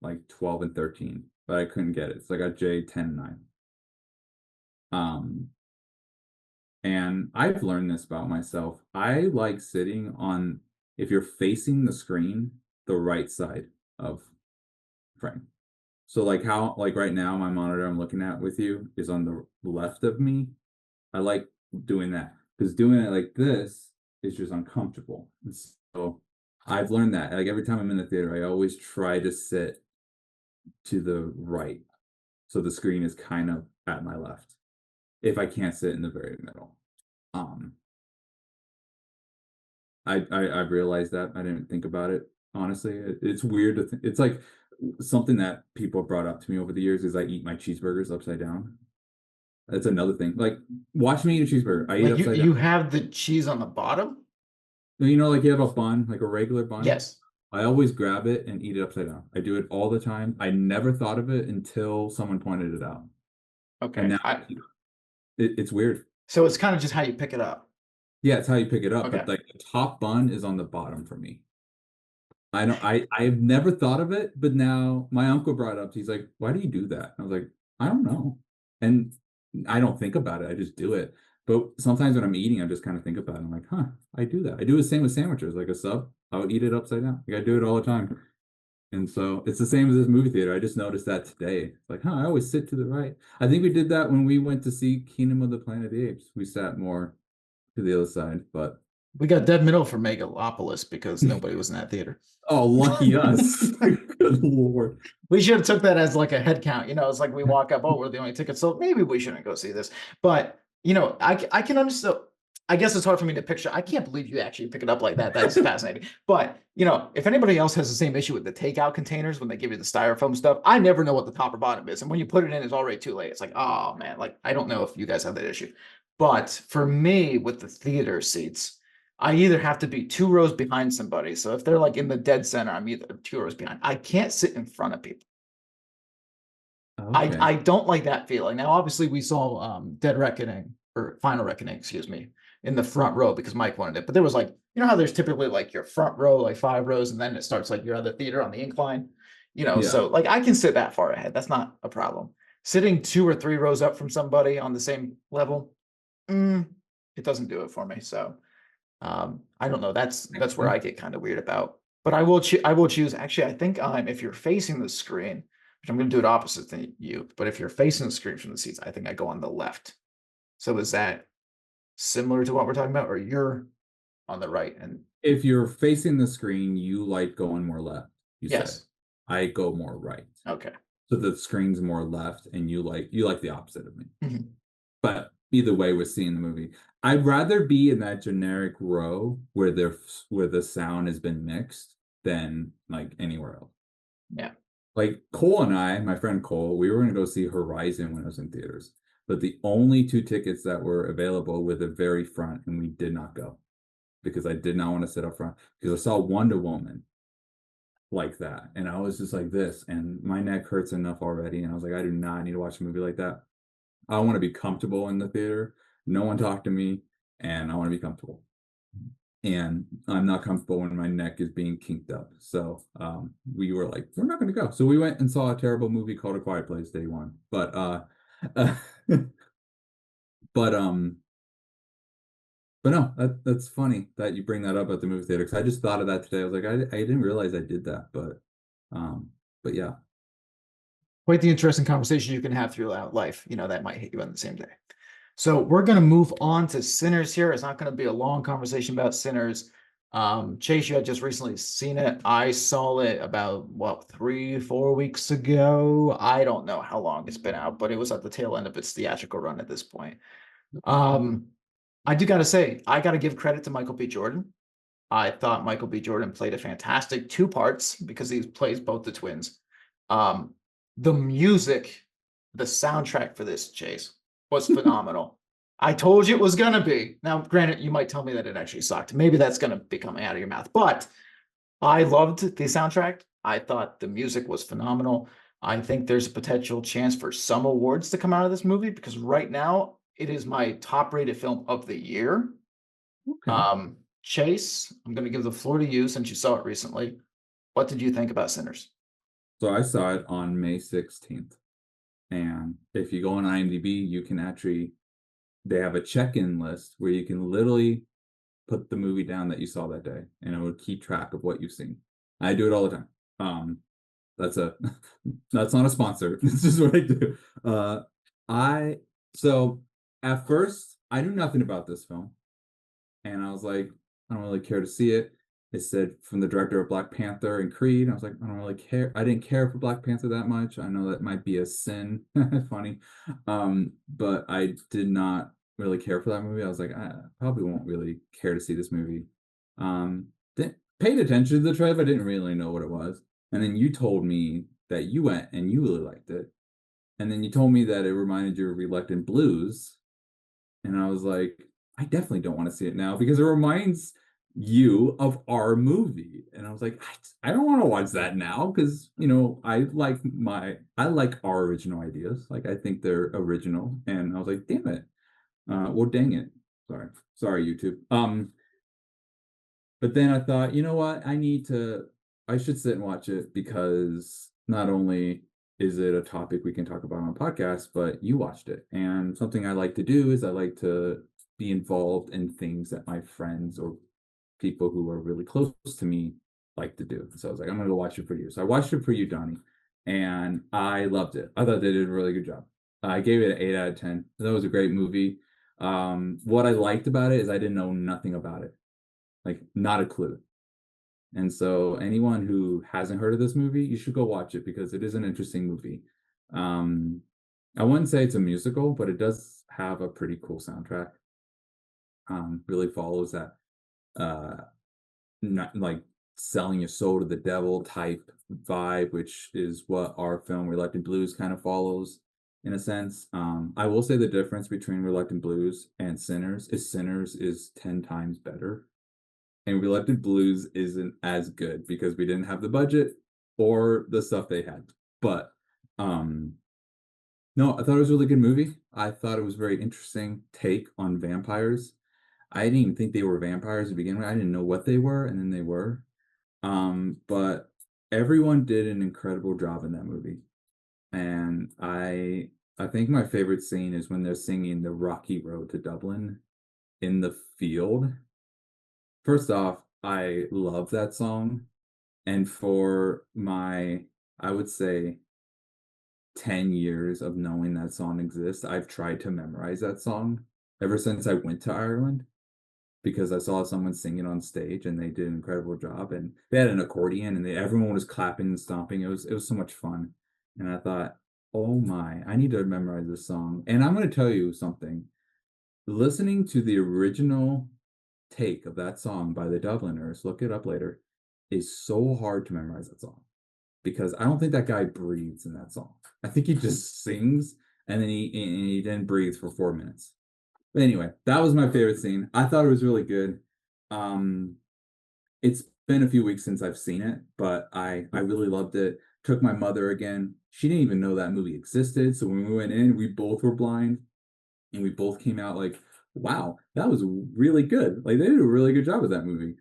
like 12 and 13, but I couldn't get it. So I got J 10 and 9. Um, and I've learned this about myself. I like sitting on if you're facing the screen, the right side of frame. So like right now, my monitor I'm looking at with you is on the left of me. I like doing that because doing it like this is just uncomfortable. And so I've learned that. Like every time I'm in the theater, I always try to sit to the right. So the screen is kind of at my left if I can't sit in the very middle. Um, I've realized that. I didn't think about it, honestly. It's weird to it's like something that people have brought up to me over the years is I eat my cheeseburgers upside down. That's another thing. Like, watch me eat a cheeseburger. I eat Like upside down. you have the cheese on the bottom? Like you have a bun, like a regular bun. Yes. I always grab it and eat it upside down. I do it all the time. I never thought of it until someone pointed it out. And Okay. now it's weird. So it's kind of just how you pick it up. Yeah, it's how you pick it up, Okay. but like the top bun is on the bottom for me. I don't I've never thought of it, but now my uncle brought it up. He's like, "Why do you do that?" I was like, "I don't know." And I don't think about it. I just do it. But sometimes when I'm eating, I just kind of think about it. I'm like, "Huh, I do that." I do the same with sandwiches, like a sub. I would eat it upside down. Like I do it all the time. And so it's the same as this movie theater. I just noticed that today. It's like, huh, I always sit to the right. I think we did that when we went to see Kingdom of the Planet of the Apes. We sat more to the other side, but We got dead middle for Megalopolis because nobody was in that theater. oh, lucky us. Good Lord. We should have took that as like a head count. It's like we walk up, oh, we're the only tickets sold. Maybe we shouldn't go see this. But I can understand. I guess it's hard for me to picture. I can't believe you actually pick it up like that. That's fascinating. But if anybody else has the same issue with the takeout containers when they give you the styrofoam stuff, I never know what the top or bottom is. And when you put it in, it's already too late. It's like, oh man, like I don't know if you guys have that issue. But for me, with the theater seats, I either have to be 2 rows behind somebody. So if they're like in the dead center, I'm either 2 rows behind. I can't sit in front of people. Okay. I don't like that feeling. Now, obviously, we saw Dead Reckoning or Final Reckoning, excuse me, in the front row because Mike wanted it. But there was like, how there's typically like your front row, like 5 rows, and then it starts like your other theater on the incline. Yeah. So like I can sit that far ahead. That's not a problem. Sitting 2 or 3 rows up from somebody on the same level, it doesn't do it for me. So I don't know. That's where I get kind of weird about. But I will choose. Actually, I think if you're facing the screen, which I'm going to do it opposite than you. But if you're facing the screen from the seats, I think I go on the left. So is that similar to what we're talking about, or you're on the right? And If you're facing the screen, you like going more left, you said. yes, I go more right. okay. So the screen's more left and you like the opposite of me. Mhm. But either way, we're seeing the movie. I'd rather be in that generic row where the sound has been mixed than like anywhere else. Yeah, Like Cole and I, my friend Cole, we were going to go see Horizon when it was in theaters, but the only 2 tickets that were available were the very front, and we did not go because I did not want to sit up front because I saw Wonder Woman like that, and I was just like this, and my neck hurts enough already, and I was like, I do not need to watch a movie like that. I want to be comfortable in the theater. No one talk to me, and I want to be comfortable. And I'm not comfortable when my neck is being kinked up. So we were like, we're not going to go. So we went and saw a terrible movie called A Quiet Place day one. Uh, but um, but no, that's funny that you bring that up at the movie theater because I just thought of that today. I was like, I didn't realize I did that, um, but yeah. quite the interesting conversation you can have throughout life. That might hit you on the same day. So we're going to move on to Sinners here. It's not going to be a long conversation about Sinners. Chase, you had just recently seen it. I saw it about, what, 3, 4 weeks ago. I don't know how long it's been out, but it was at the tail end of its theatrical run at this point. I do got to say, I got to give credit to Michael B. Jordan. I thought Michael B. Jordan played a fantastic 2 parts because he plays both the twins. Um, the music, the soundtrack for this, Chase, was phenomenal. I told you it was gonna be. Now, granted, you might tell me that it actually sucked. Maybe that's gonna be coming out of your mouth, but I loved the soundtrack. I thought the music was phenomenal. I think there's a potential chance for some awards to come out of this movie because right now it is my top-rated film of the year. Okay. Chase, I'm going to give the floor to you since you saw it recently. What did you think about Sinners? So I saw it on May 16th. And if you go on IMDb, you can actually, they have a check-in list where you can literally put the movie down that you saw that day and it will keep track of what you've seen. I do it all the time. That's a that's not a sponsor. This is what I do. I so at first I knew nothing about this film, and I was like, I don't really care to see it. It said from the director of Black Panther and Creed. I was like, I don't really care. I didn't care for Black Panther that much. I know that might be a sin. Funny. But I did not really care for that movie. I was like, I probably won't really care to see this movie. Paid attention to the trailer, but didn't really know what it was. And then you told me that you went and you really liked it. And then you told me that it reminded you of Reluctant Blues. And I was like, I definitely don't want to see it now because it reminds you of our movie. And I was like, I don't want to watch that now because I like our original ideas. Like I think they're original. And I was like, damn it. Well, dang it. Sorry, YouTube. But then I thought, you know what? I should sit and watch it because not only is it a topic we can talk about on a podcast, but you watched it. And something I like to do is I like to be involved in things that my friends or people who are really close to me like to do. So I was like, I'm gonna go watch it for you. So I watched it for you, Donnie, and I loved it. I thought they did a really good job. I gave it an 8 out of 10. That was a great movie. What I liked about it is I didn't know nothing about it, like not a clue. And so anyone who hasn't heard of this movie, you should go watch it because it is an interesting movie. Um, I wouldn't say it's a musical, but it does have a pretty cool soundtrack. Really follows that uh not like selling your soul to the devil type vibe, which is what our film Reluctant Blues kind of follows in a sense. I will say the difference between Reluctant Blues and Sinners is 10 times better. And Reluctant Blues isn't as good because we didn't have the budget or the stuff they had. But um no, I thought it was a really good movie. I thought it was a very interesting take on vampires. I didn't even think they were vampires to begin with. I didn't know what they were, and then they were. But everyone did an incredible job in that movie. And I think my favorite scene is when they're singing the Rocky Road to Dublin in the field. First off, I love that song. And for my, I would say, 10 years of knowing that song exists, I've tried to memorize that song ever since I went to Ireland because I saw someone sing it on stage and they did an incredible job. And they had an accordion and everyone was clapping and stomping. It was so much fun. And I thought, oh my, I need to memorize this song. And I'm going to tell you something. Listening to the original take of that song by the Dubliners, look it up later, is so hard to memorize that song because I don't think that guy breathes in that song. I think he just sings and then he then breathes for 4 minutes. But anyway, that was my favorite scene. I thought it was really good. Um, it's been a few weeks since I've seen it, but I really loved it. Took my mother again. She didn't even know that movie existed. So when we went in, we both were blind and we both came out like, wow, that was really good. Like they did a really good job with that movie.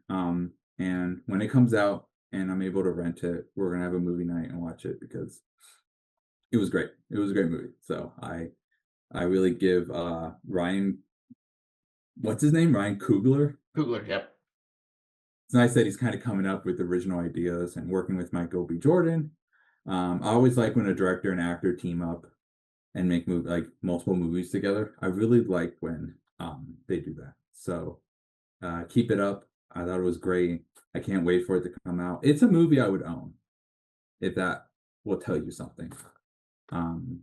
And when it comes out and I'm able to rent it, we're gonna have a movie night and watch it because it was great. It was a great movie. So I really give Ryan, what's his name? Ryan Coogler. Coogler, yep. It's nice that he's kind of coming up with original ideas and working with Michael B. Jordan. I always like when a director and actor team up and make like multiple movies together. I really like when they do that. So keep it up. I thought it was great. I can't wait for it to come out. It's a movie I would own if that will tell you something. Um,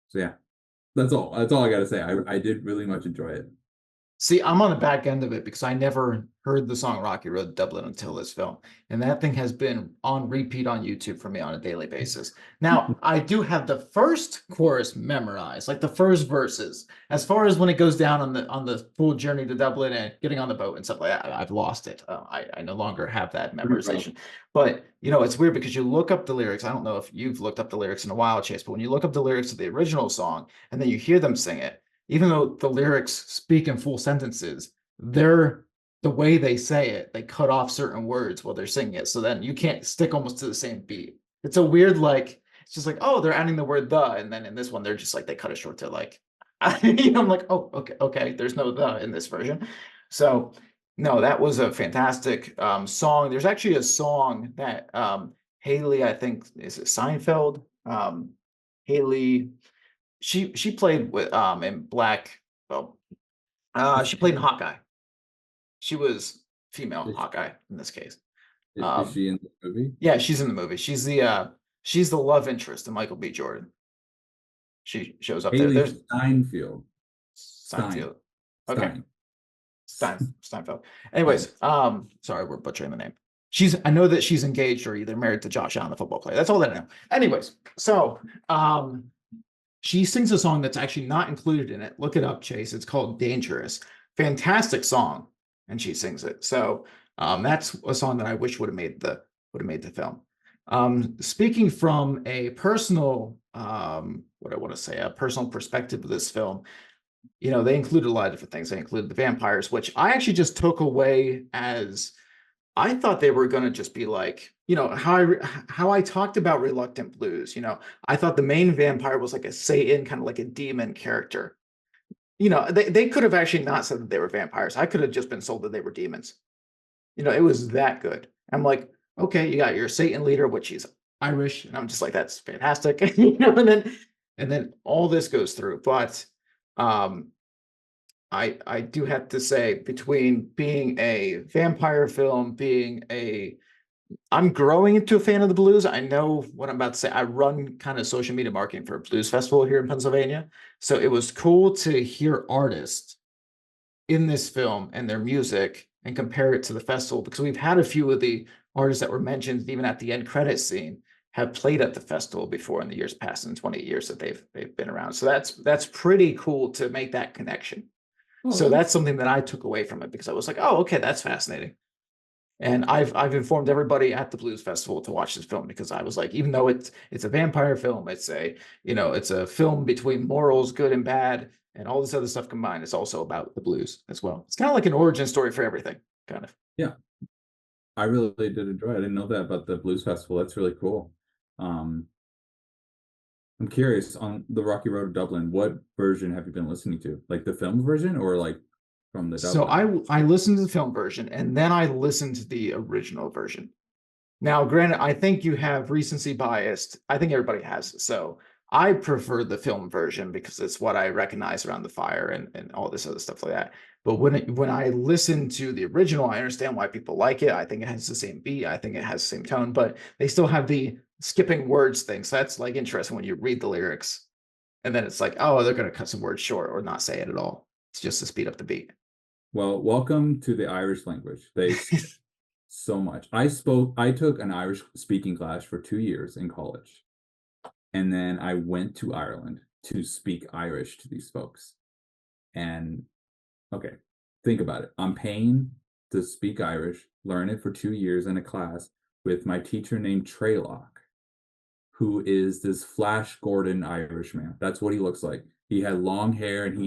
so yeah, that's all. That's all I got to say. I did really much enjoy it. See, I'm on the back end of it because I never heard the song Rocky Road to Dublin until this film. And that thing has been on repeat on YouTube for me on a daily basis. Now, I do have the first chorus memorized, like the first verses. As far as when it goes down on the full journey to Dublin and getting on the boat and stuff like that, I've lost it. I no longer have that Pretty rough. memorization. But, you know, it's weird because you look up the lyrics. I don't know if you've looked up the lyrics in a while, Chase, but when you look up the lyrics of the original song and then you hear them sing it, even though the lyrics speak in full sentences, they're the way they say it, they cut off certain words while they're singing it. So then you can't stick almost to the same beat. It's a weird, like, it's just like, oh, they're adding the word the. And then in this one, they're just like, they cut it short to like, I'm like, oh, okay. There's no the in this version. So no, that was a fantastic song. There's actually a song that Haley, I think, is it Seinfeld? Haley, she played with in Black. Well, Is she she, played in Hawkeye. She was female is, Hawkeye in this case. is Um, she in the movie? yeah, she's in the movie. She's the love interest in Michael B. Jordan. She shows up there. Haley There's Steinfeld. Stein. Steinfeld. Okay, Stein. Steinfeld. Stein. Anyways, sorry, we're butchering the name. I know that she's engaged or either married to Josh Allen, the football player. That's all that I know. Anyways, so she sings a song that's actually not included in it. Look it up, Chase. It's called Dangerous. Fantastic song. And she sings it. So that's a song that I wish would have made the film. Speaking from a personal, what I want to say, a personal perspective of this film, you know, they included a lot of different things. They included the vampires, which I actually just took away as I thought they were going to just be like, you know, how I talked about Reluctant Blues. You know, I thought the main vampire was like a Satan, kind of like a demon character. You know, they could have actually not said that they were vampires. I could have just been sold that they were demons. You know, it was that good. I'm like, okay, you got your Satan leader, which he's Irish, and I'm just like, that's fantastic, and then all this goes through. But um, I do have to say, between being a vampire film, being a I'm growing into a fan of the blues. I know what I'm about to say. I run kind of social media marketing for a blues festival here in Pennsylvania. So it was cool to hear artists in this film and their music and compare it to the festival, because we've had a few of the artists that were mentioned even at the end credit scene have played at the festival before in the years past, in 20 years that they've been around. So that's pretty cool to make that connection. Oh, So that's that's something that I took away from it, because I was like, oh, okay, that's fascinating. And I've informed everybody at the Blues Festival to watch this film, because I was like, even though it's a vampire film, it's a, it's a film between morals, good and bad, and all this other stuff combined. It's also about the blues as well. It's kind of like an origin story for everything, kind of. yeah. I really did enjoy it. I didn't know that about the blues festival. That's really cool. Um, I'm curious on the Rocky Road of Dublin. What version have you been listening to? Like the film version or like from the So Dublin? I listened to the film version, and then I listened to the original version. Now, granted, I think you have recency biased. I think everybody has. So I prefer the film version because it's what I recognize around the fire and all this other stuff like that. But when I listen to the original, I understand why people like it. I think it has the same beat. I think it has the same tone, but they still have the skipping words thing. So that's like interesting when you read the lyrics, and then it's like, oh, they're going to cut some words short or not say it at all. It's just to speed up the beat. Well, welcome to the Irish language. They skip so much. I took an Irish speaking class for 2 years in college, and then I went to Ireland to speak Irish to these folks. And okay, think about it. I'm paying to speak Irish, learn it for 2 years in a class with my teacher named Treylock, who is this Flash Gordon Irishman. That's what he looks like. He had long hair and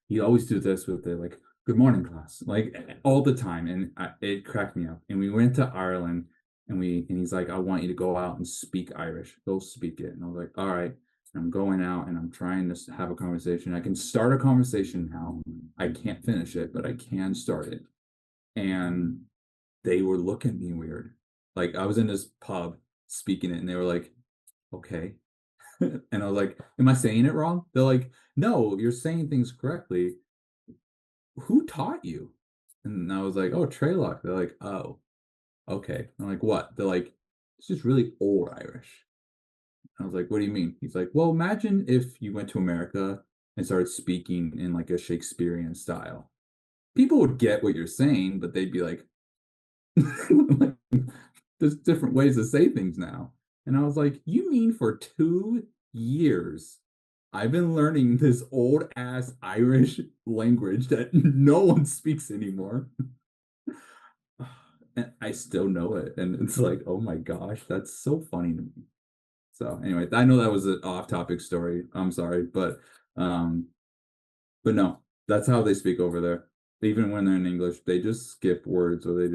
he always do this with the like good morning class, like all the time, and it cracked me up. And we went to Ireland, and he's like, I want you to go out and speak Irish. Go speak it. And I was like, all right. And I'm going out and I'm trying to have a conversation. I can start a conversation now. I can't finish it, but I can start it. And they were looking at me weird. Like I was in this pub speaking it, and they were like, okay. And I was like, am I saying it wrong? They're like, no, you're saying things correctly. Who taught you? And I was like, oh, Treylock. They're like, oh, okay. I'm like, what? They're like, it's just really old Irish. I was like, what do you mean? He's like, well, imagine if you went to America and started speaking in like a Shakespearean style. People would get what you're saying, but they'd be like, like, there's different ways to say things now. And I was like, you mean for 2 years, I've been learning this old ass Irish language that no one speaks anymore. And I still know it. And it's like, oh my gosh, that's so funny to me. So anyway, I know that was an off-topic story. I'm sorry, um, but no, that's how they speak over there. Even when they're in English, they just skip words or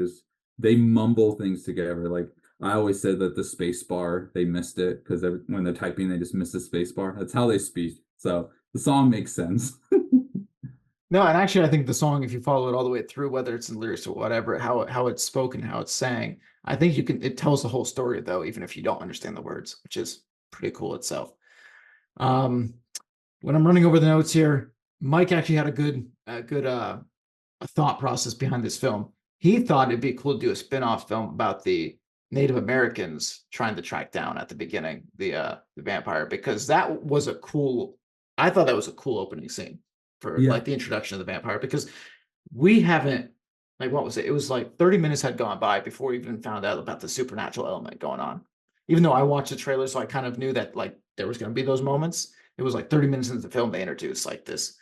they mumble things together. Like I always said that the space bar, they missed it because when they're typing, they just miss the space bar. That's how they speak. So the song makes sense. No, and actually, I think the song, if you follow it all the way through, whether it's in lyrics or whatever, how it's spoken, how it's sang, I think you can. It tells the whole story though, even if you don't understand the words, which is pretty cool itself. Um, when I'm running over the notes here, Mike actually had a good a thought process behind this film. He thought it'd be cool to do a spin-off film about the Native Americans trying to track down at the beginning the vampire, because that was a cool. I thought that was a cool opening scene for Yeah. like the introduction of the vampire, because we haven't, like, what was it? It was like 30 minutes had gone by before we even found out about the supernatural element going on. Even though I watched the trailer, so I kind of knew that like there was going to be those moments. It was like 30 minutes into the film they introduced like this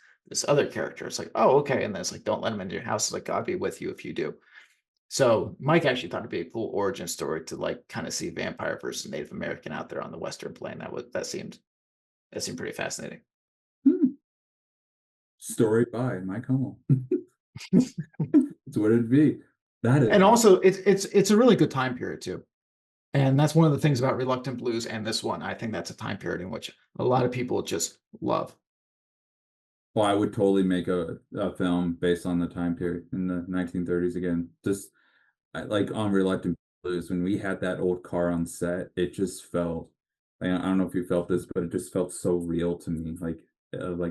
other character. It's like, oh, okay. And then it's like, don't let him into your house. It's like, God be with you if you do. So Mike actually thought it'd be a cool origin story to like kind of see vampire versus Native American out there on the Western plain. That seemed pretty fascinating. Hmm. Story by Mike Hummel. That's what it'd be. That is And awesome. also it's a really good time period too. And that's one of the things about Reluctant Blues and this one. I think that's a time period in which a lot of people just love. Well, I would totally make a film based on the time period in the 1930s again. Just like on Reluctant is when we had that old car on set, it just felt, I don't know if you felt this, but it just felt so real to me. Like,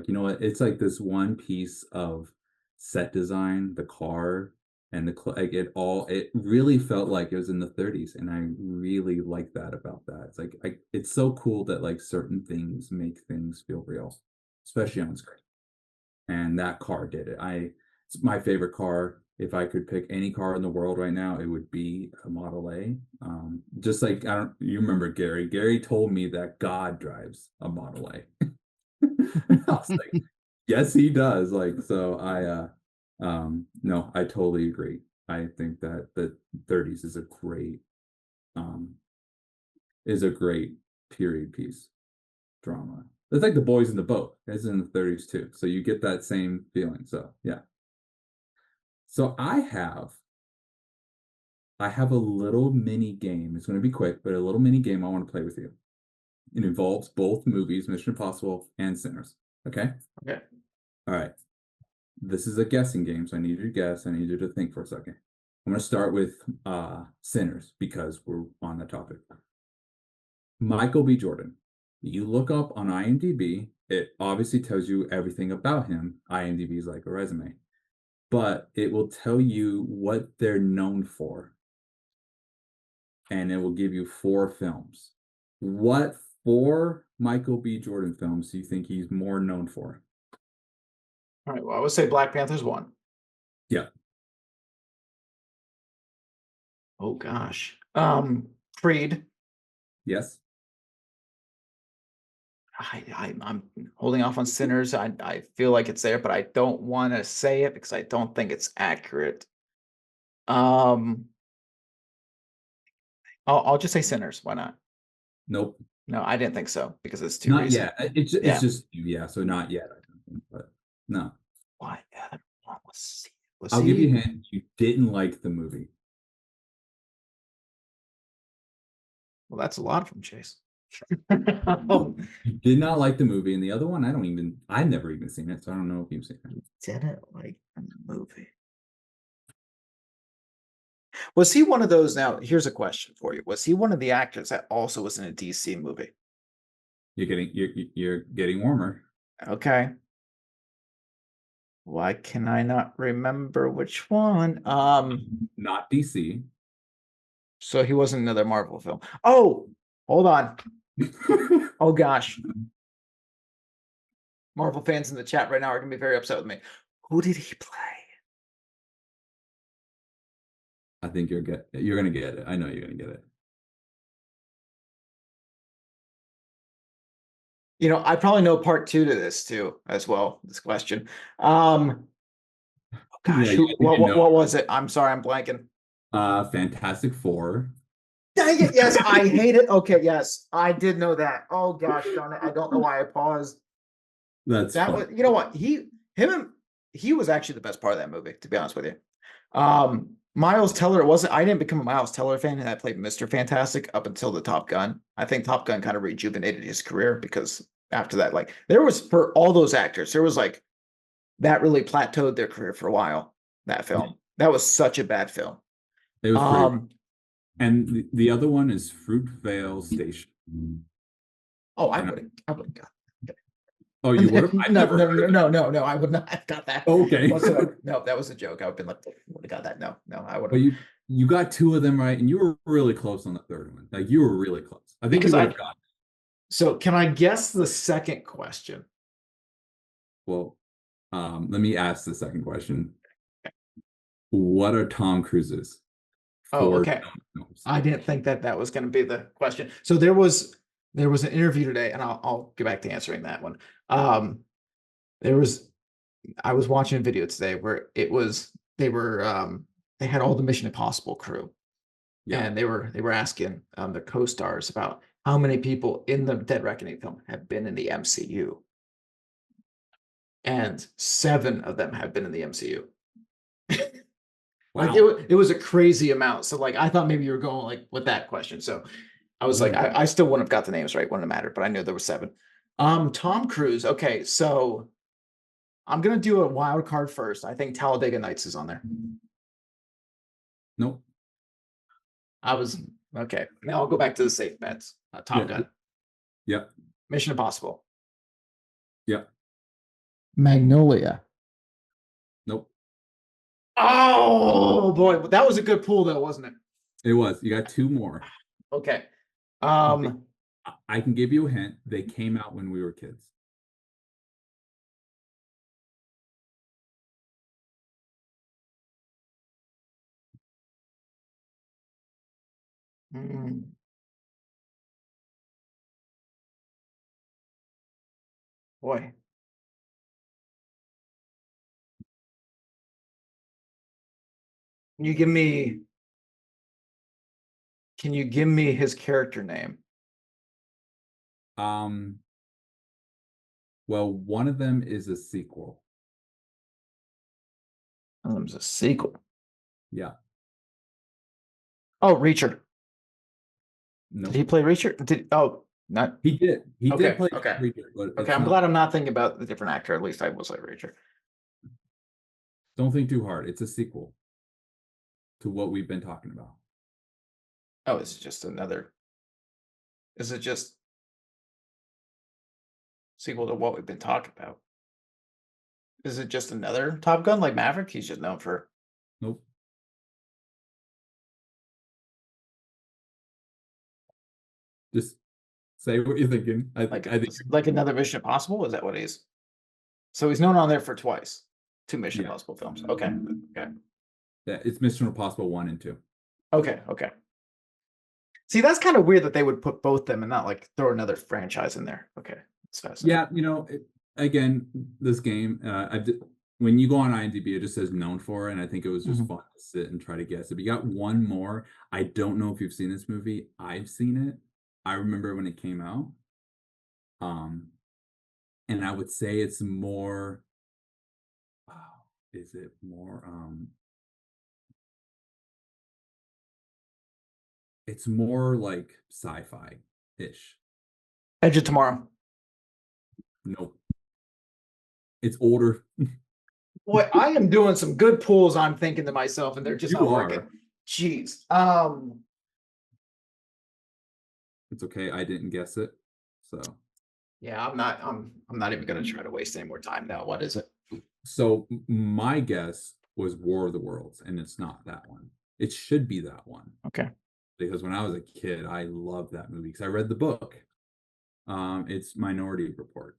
you know what? It's like this one piece of set design, the car and like it really felt like it was in the 30s. And I really like that about that. It's like, it's so cool that like certain things make things feel real, especially on screen. And that car did it. It's my favorite car. If I could pick any car in the world right now, it would be a Model A. Just like I don't, you remember Gary? Gary told me that God drives a Model A. I was like, yes, he does. Like, so no, I totally agree. I think that the 30s um, is a great period piece drama. It's like the boys in the boat. It's in the 30s too. So you get that same feeling. So yeah. So I have a little mini game. It's going to be quick, but a little mini game I want to play with you. It involves both movies, Mission Impossible and Sinners. Okay? Okay. All right. This is a guessing game, so I need you to guess. I need you to think for a second. I'm going to start with Sinners because we're on the topic. Michael B. Jordan. You look up on IMDb, it obviously tells you everything about him. IMDb is like a resume, but it will tell you what they're known for, and it will give you 4 films. What 4 Michael B. Jordan films do you think he's more known for? All right. Well, I would say Black Panther's one. Yeah. Oh gosh. Creed. Yes. I'm holding off on Sinners. I feel like it's there, but I don't want to say it because I don't think it's accurate. Um, I'll just say Sinners. Why not? Nope. No, I didn't think so because it's too Not recent. yet. It's Yeah. just yeah. So not yet. I don't think, but no. Why? Let's see. Was I'll give you he? a hint. You didn't like the movie. Well, that's a lot from Chase. You did not like the movie, and the other one, I've never even seen it, so I don't know if you've seen it. Didn't like the movie. Was he one of those? Now, here's a question for you. Was he one of the actors that also was in a DC movie? You're getting warmer. Okay. Why can I not remember which one? Not DC. So he wasn't another Marvel film. Oh, hold on. Oh gosh. Marvel fans in the chat right now are gonna be very upset with me. Who did he play? I think you're gonna get it. I know you're gonna get it. You know, I probably know part two to this too, as well. This question. Oh Yeah, gosh, you know. what was it? I'm sorry, I'm blanking. Fantastic Four. Dang it! Yes, I hate it. Okay, yes, I did know that. Oh gosh, darn it! I don't know why I paused. That's That fun. was, you know what? He was actually the best part of that movie, to be honest with you. Miles Teller wasn't. I didn't become a Miles Teller fan, and I played Mr. Fantastic up until the Top Gun. I think Top Gun kind of rejuvenated his career because after that, like there was for all those actors, there was like that really plateaued their career for a while. That film, that was such a bad film. It was pretty. Um, And the other one is Fruitvale Station. oh, And I would have got. oh, you would have? I've No, never no, heard no, of it. no, no, no. I would not have got that. Okay. Whatsoever. No, that was a joke. I would have been like, would have got that. No, no, I would But have. you got 2 of them right, and you were really close on the third one. Like you were really close. I think you Because would I have gotten it. So can I guess the second question? Well, let me ask the second question. What are Tom Cruise's Oh, 4 okay. films? I didn't think that that was going to be the question. So there was an interview today, and I'll get back to answering that one. There was I was watching a video today where they had all the Mission Impossible crew, Yeah. and they were asking the co-stars about how many people in the Dead Reckoning film have been in the MCU, and 7 of them have been in the MCU. Like Wow. it was a crazy amount. So like I thought maybe you were going like with that question. So I was like, I still wouldn't have got the names right, wouldn't have mattered, but I knew there were 7. Tom Cruise. Okay, so I'm gonna do a wild card first. I think Talladega Nights is on there. Nope. I was okay. Now I'll go back to the safe bets. Top Yeah. Gun, Yep. Mission Impossible, Yep. Magnolia. Nope. Oh boy, that was a good pool though, wasn't it? It was. You got two more. Okay. They- I can give you a hint. They came out when we were kids. mm, boy, can you give me? Can you give me his character name? Um, well, one of them is a sequel. Oh, there's a sequel. Yeah. Oh, Reacher. Did he Nope. play Reacher? Did oh not He did. He did okay, play okay. Reaper, but Okay, it's I'm not. glad I'm not thinking about the different actor. At least I was like Reacher. Don't think too hard. It's a sequel to what we've been talking about. Oh, is it just another? Is it just sequel to what we've been talking about? Is it just another Top Gun like Maverick? He's just known for Nope. Just say what you're thinking. like I think like another Mission Impossible. Is that what he's? So he's known on there for twice, two Mission yeah. Impossible films. Okay, okay, Yeah, it's Mission Impossible 1 and 2. okay, okay. See, that's kind of weird that they would put both them and not like throw another franchise in there. Okay, that's fascinating. Yeah, again, this game, when you go on IMDb, it just says known for, and I think it was just Mhm. fun to sit and try to guess. If you got one more, I don't know if you've seen this movie. I've seen it. I remember when it came out. Um, and I would say it's more, is it more, it's more like sci-fi-ish. Edge of Tomorrow. Nope. It's older. Boy, I am doing some good pulls. I'm thinking to myself, and they're just You not working. are. Jeez. It's okay. I didn't guess it. So Yeah, I'm not. I'm not even going to try to waste any more time now. What is it? my guess was War of the Worlds, and it's not that one. It should be that one Okay. because when I was a kid, I loved that movie because I read the book. It's Minority Report.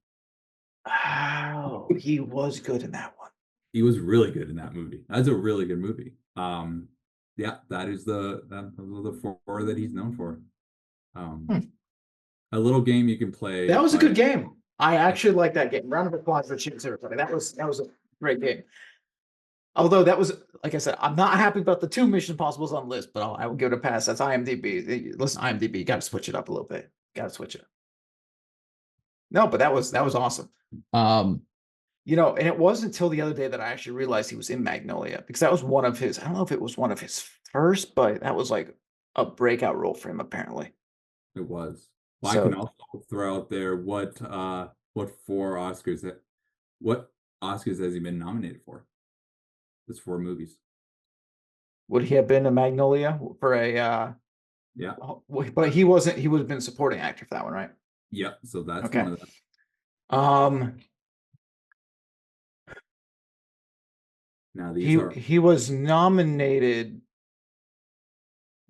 Oh, he was good in that one. He was really good in that movie. That's a really good movie. Yeah, those are the four that he's known for. Hmm. A little game you can play That was a by good game. I actually like that game. Round of applause for Chips, everybody. That was a great game. Although that was, like I said, I'm not happy about the two Mission Impossibles on the list, but I will give it a pass. That's IMDb. Listen, IMDb, you got to switch it up a little bit. Got to switch it. No, but that was awesome. And it wasn't until the other day that I actually realized he was in Magnolia because that was one of his. I don't know if it was one of his first, but that was like a breakout role for him apparently. It was. Well, I can So also throw out there what Oscars has he been nominated for? It's 4 movies. would he have been a Magnolia for a? Yeah. But he wasn't. He would have been supporting actor for that one, right? Yep. So that's Okay. one of them. Um, Now he these are he was nominated.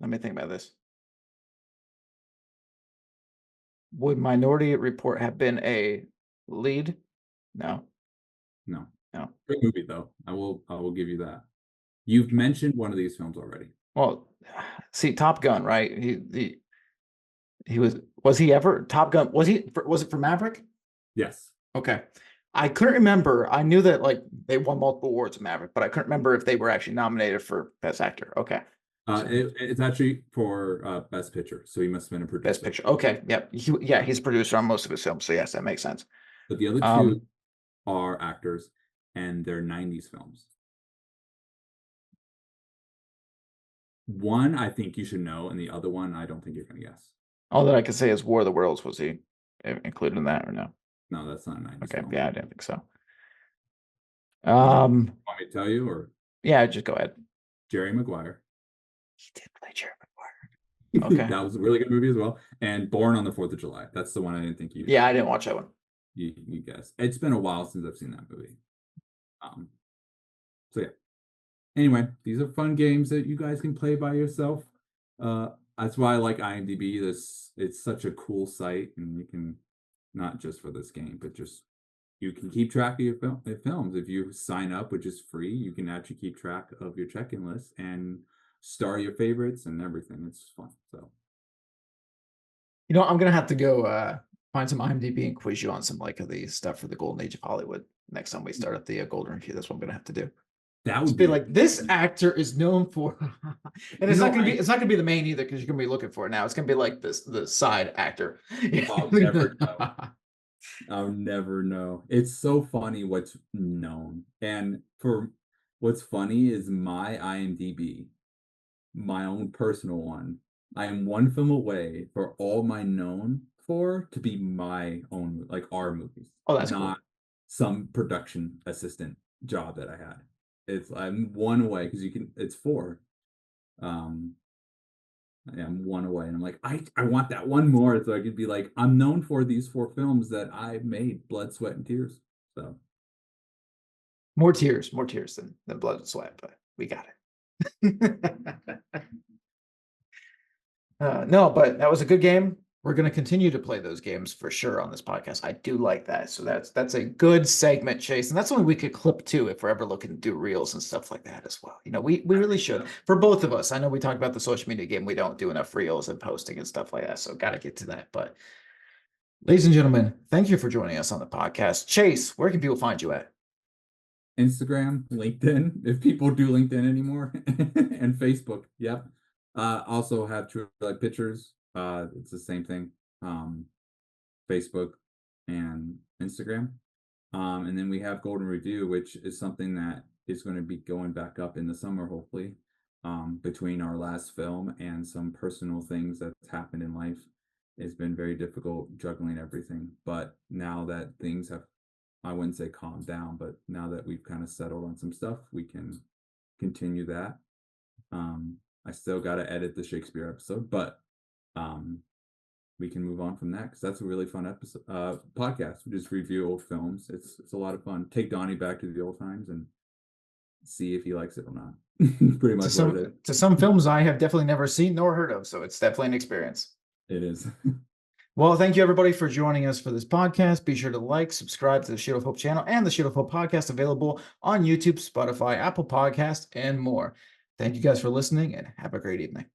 Let me think about this. Would Minority Report have been a lead? No, no. no. Great movie though. I will give you that. You've mentioned one of these films already. Well, see, Top Gun, right? He was he ever Top Gun? Was it for Maverick? Yes. Okay. I couldn't remember. I knew that like they won multiple awards with Maverick, but I couldn't remember if they were actually nominated for Best Actor. Okay. So It's actually for Best Picture, so he must have been a Best producer. Picture. Okay. Yep. He's a producer on most of his films. So yes, that makes sense. But the other two are actors, and they're 90s films. One I think you should know, and the other one I don't think you're gonna guess. All that I can say is War of the Worlds. Was he included in that or no? No, that's not a 90s Okay. film. Yeah, I didn't think so. Want me to tell you, or Yeah, just go ahead. Jerry Maguire? He did play Jerry Maguire. Okay. That was a really good movie as well. And Born on the Fourth of July. That's the one I didn't think Yeah, I didn't watch that one. you guessed. It's been a while since I've seen that movie. Um, so yeah. Anyway, these are fun games that you guys can play by yourself. Uh, that's why I like IMDb. It's such a cool site, and you can not just for this game, but just you can keep track of your films. If you sign up, which is free, you can actually keep track of your check-in list and star your favorites and everything. It's fun. So I'm gonna have to go find some IMDb and quiz you on some like of the stuff for the Golden Age of Hollywood next time we start up the Golden Review. That's what I'm gonna have to do. that Just would be be like, this actor is known for, and you know it's not gonna be the main either because you're gonna be looking for it now. It's gonna be like the side actor. I'll never know. I'll never know. It's so funny what's known. And for what's funny is my IMDb, my own personal one. I am one film away for all my known for to be my own, like our movies, Oh, that's not cool. some production assistant job that I had. I'm one away because you can. It's four. Um, yeah, I'm one away, and I'm like, I want that one more, so I could be like, I'm known for these four films that I made, blood, sweat, and tears. So More tears than blood and sweat, but we got it. No, but that was a good game. We're going to continue to play those games for sure on this podcast. I do like that. So that's a good segment, Chase, and that's something we could clip too if we're ever looking to do reels and stuff like that as well. We really should for both of us. I know we talked about the social media game. We don't do enough reels and posting and stuff like that, so got to get to that. But ladies and gentlemen, thank you for joining us on the podcast. Chase, where can people find you at? Instagram, LinkedIn, if people do LinkedIn anymore, and Facebook. Yep. Also have True Life Pictures. It's the same thing. Facebook and Instagram. And then we have Golden Review, which is something that is going to be going back up in the summer, hopefully. Between our last film and some personal things that's happened in life, it's been very difficult juggling everything. But now that things have, I wouldn't say calmed down, but now that we've kind of settled on some stuff, we can continue that. I still got to edit the Shakespeare episode, but we can move on from that because that's a really fun episode podcast. We just review old films. It's a lot of fun. Take Donnie back to the old times and see if he likes it or not. Pretty much what it is. To some films I have definitely never seen nor heard of, so it's definitely an experience. It is. Well, thank you everybody for joining us for this podcast. Be sure to like, subscribe to the Shield of Hope channel and the Shield of Hope podcast available on YouTube, Spotify, Apple Podcast, and more. Thank you guys for listening and have a great evening.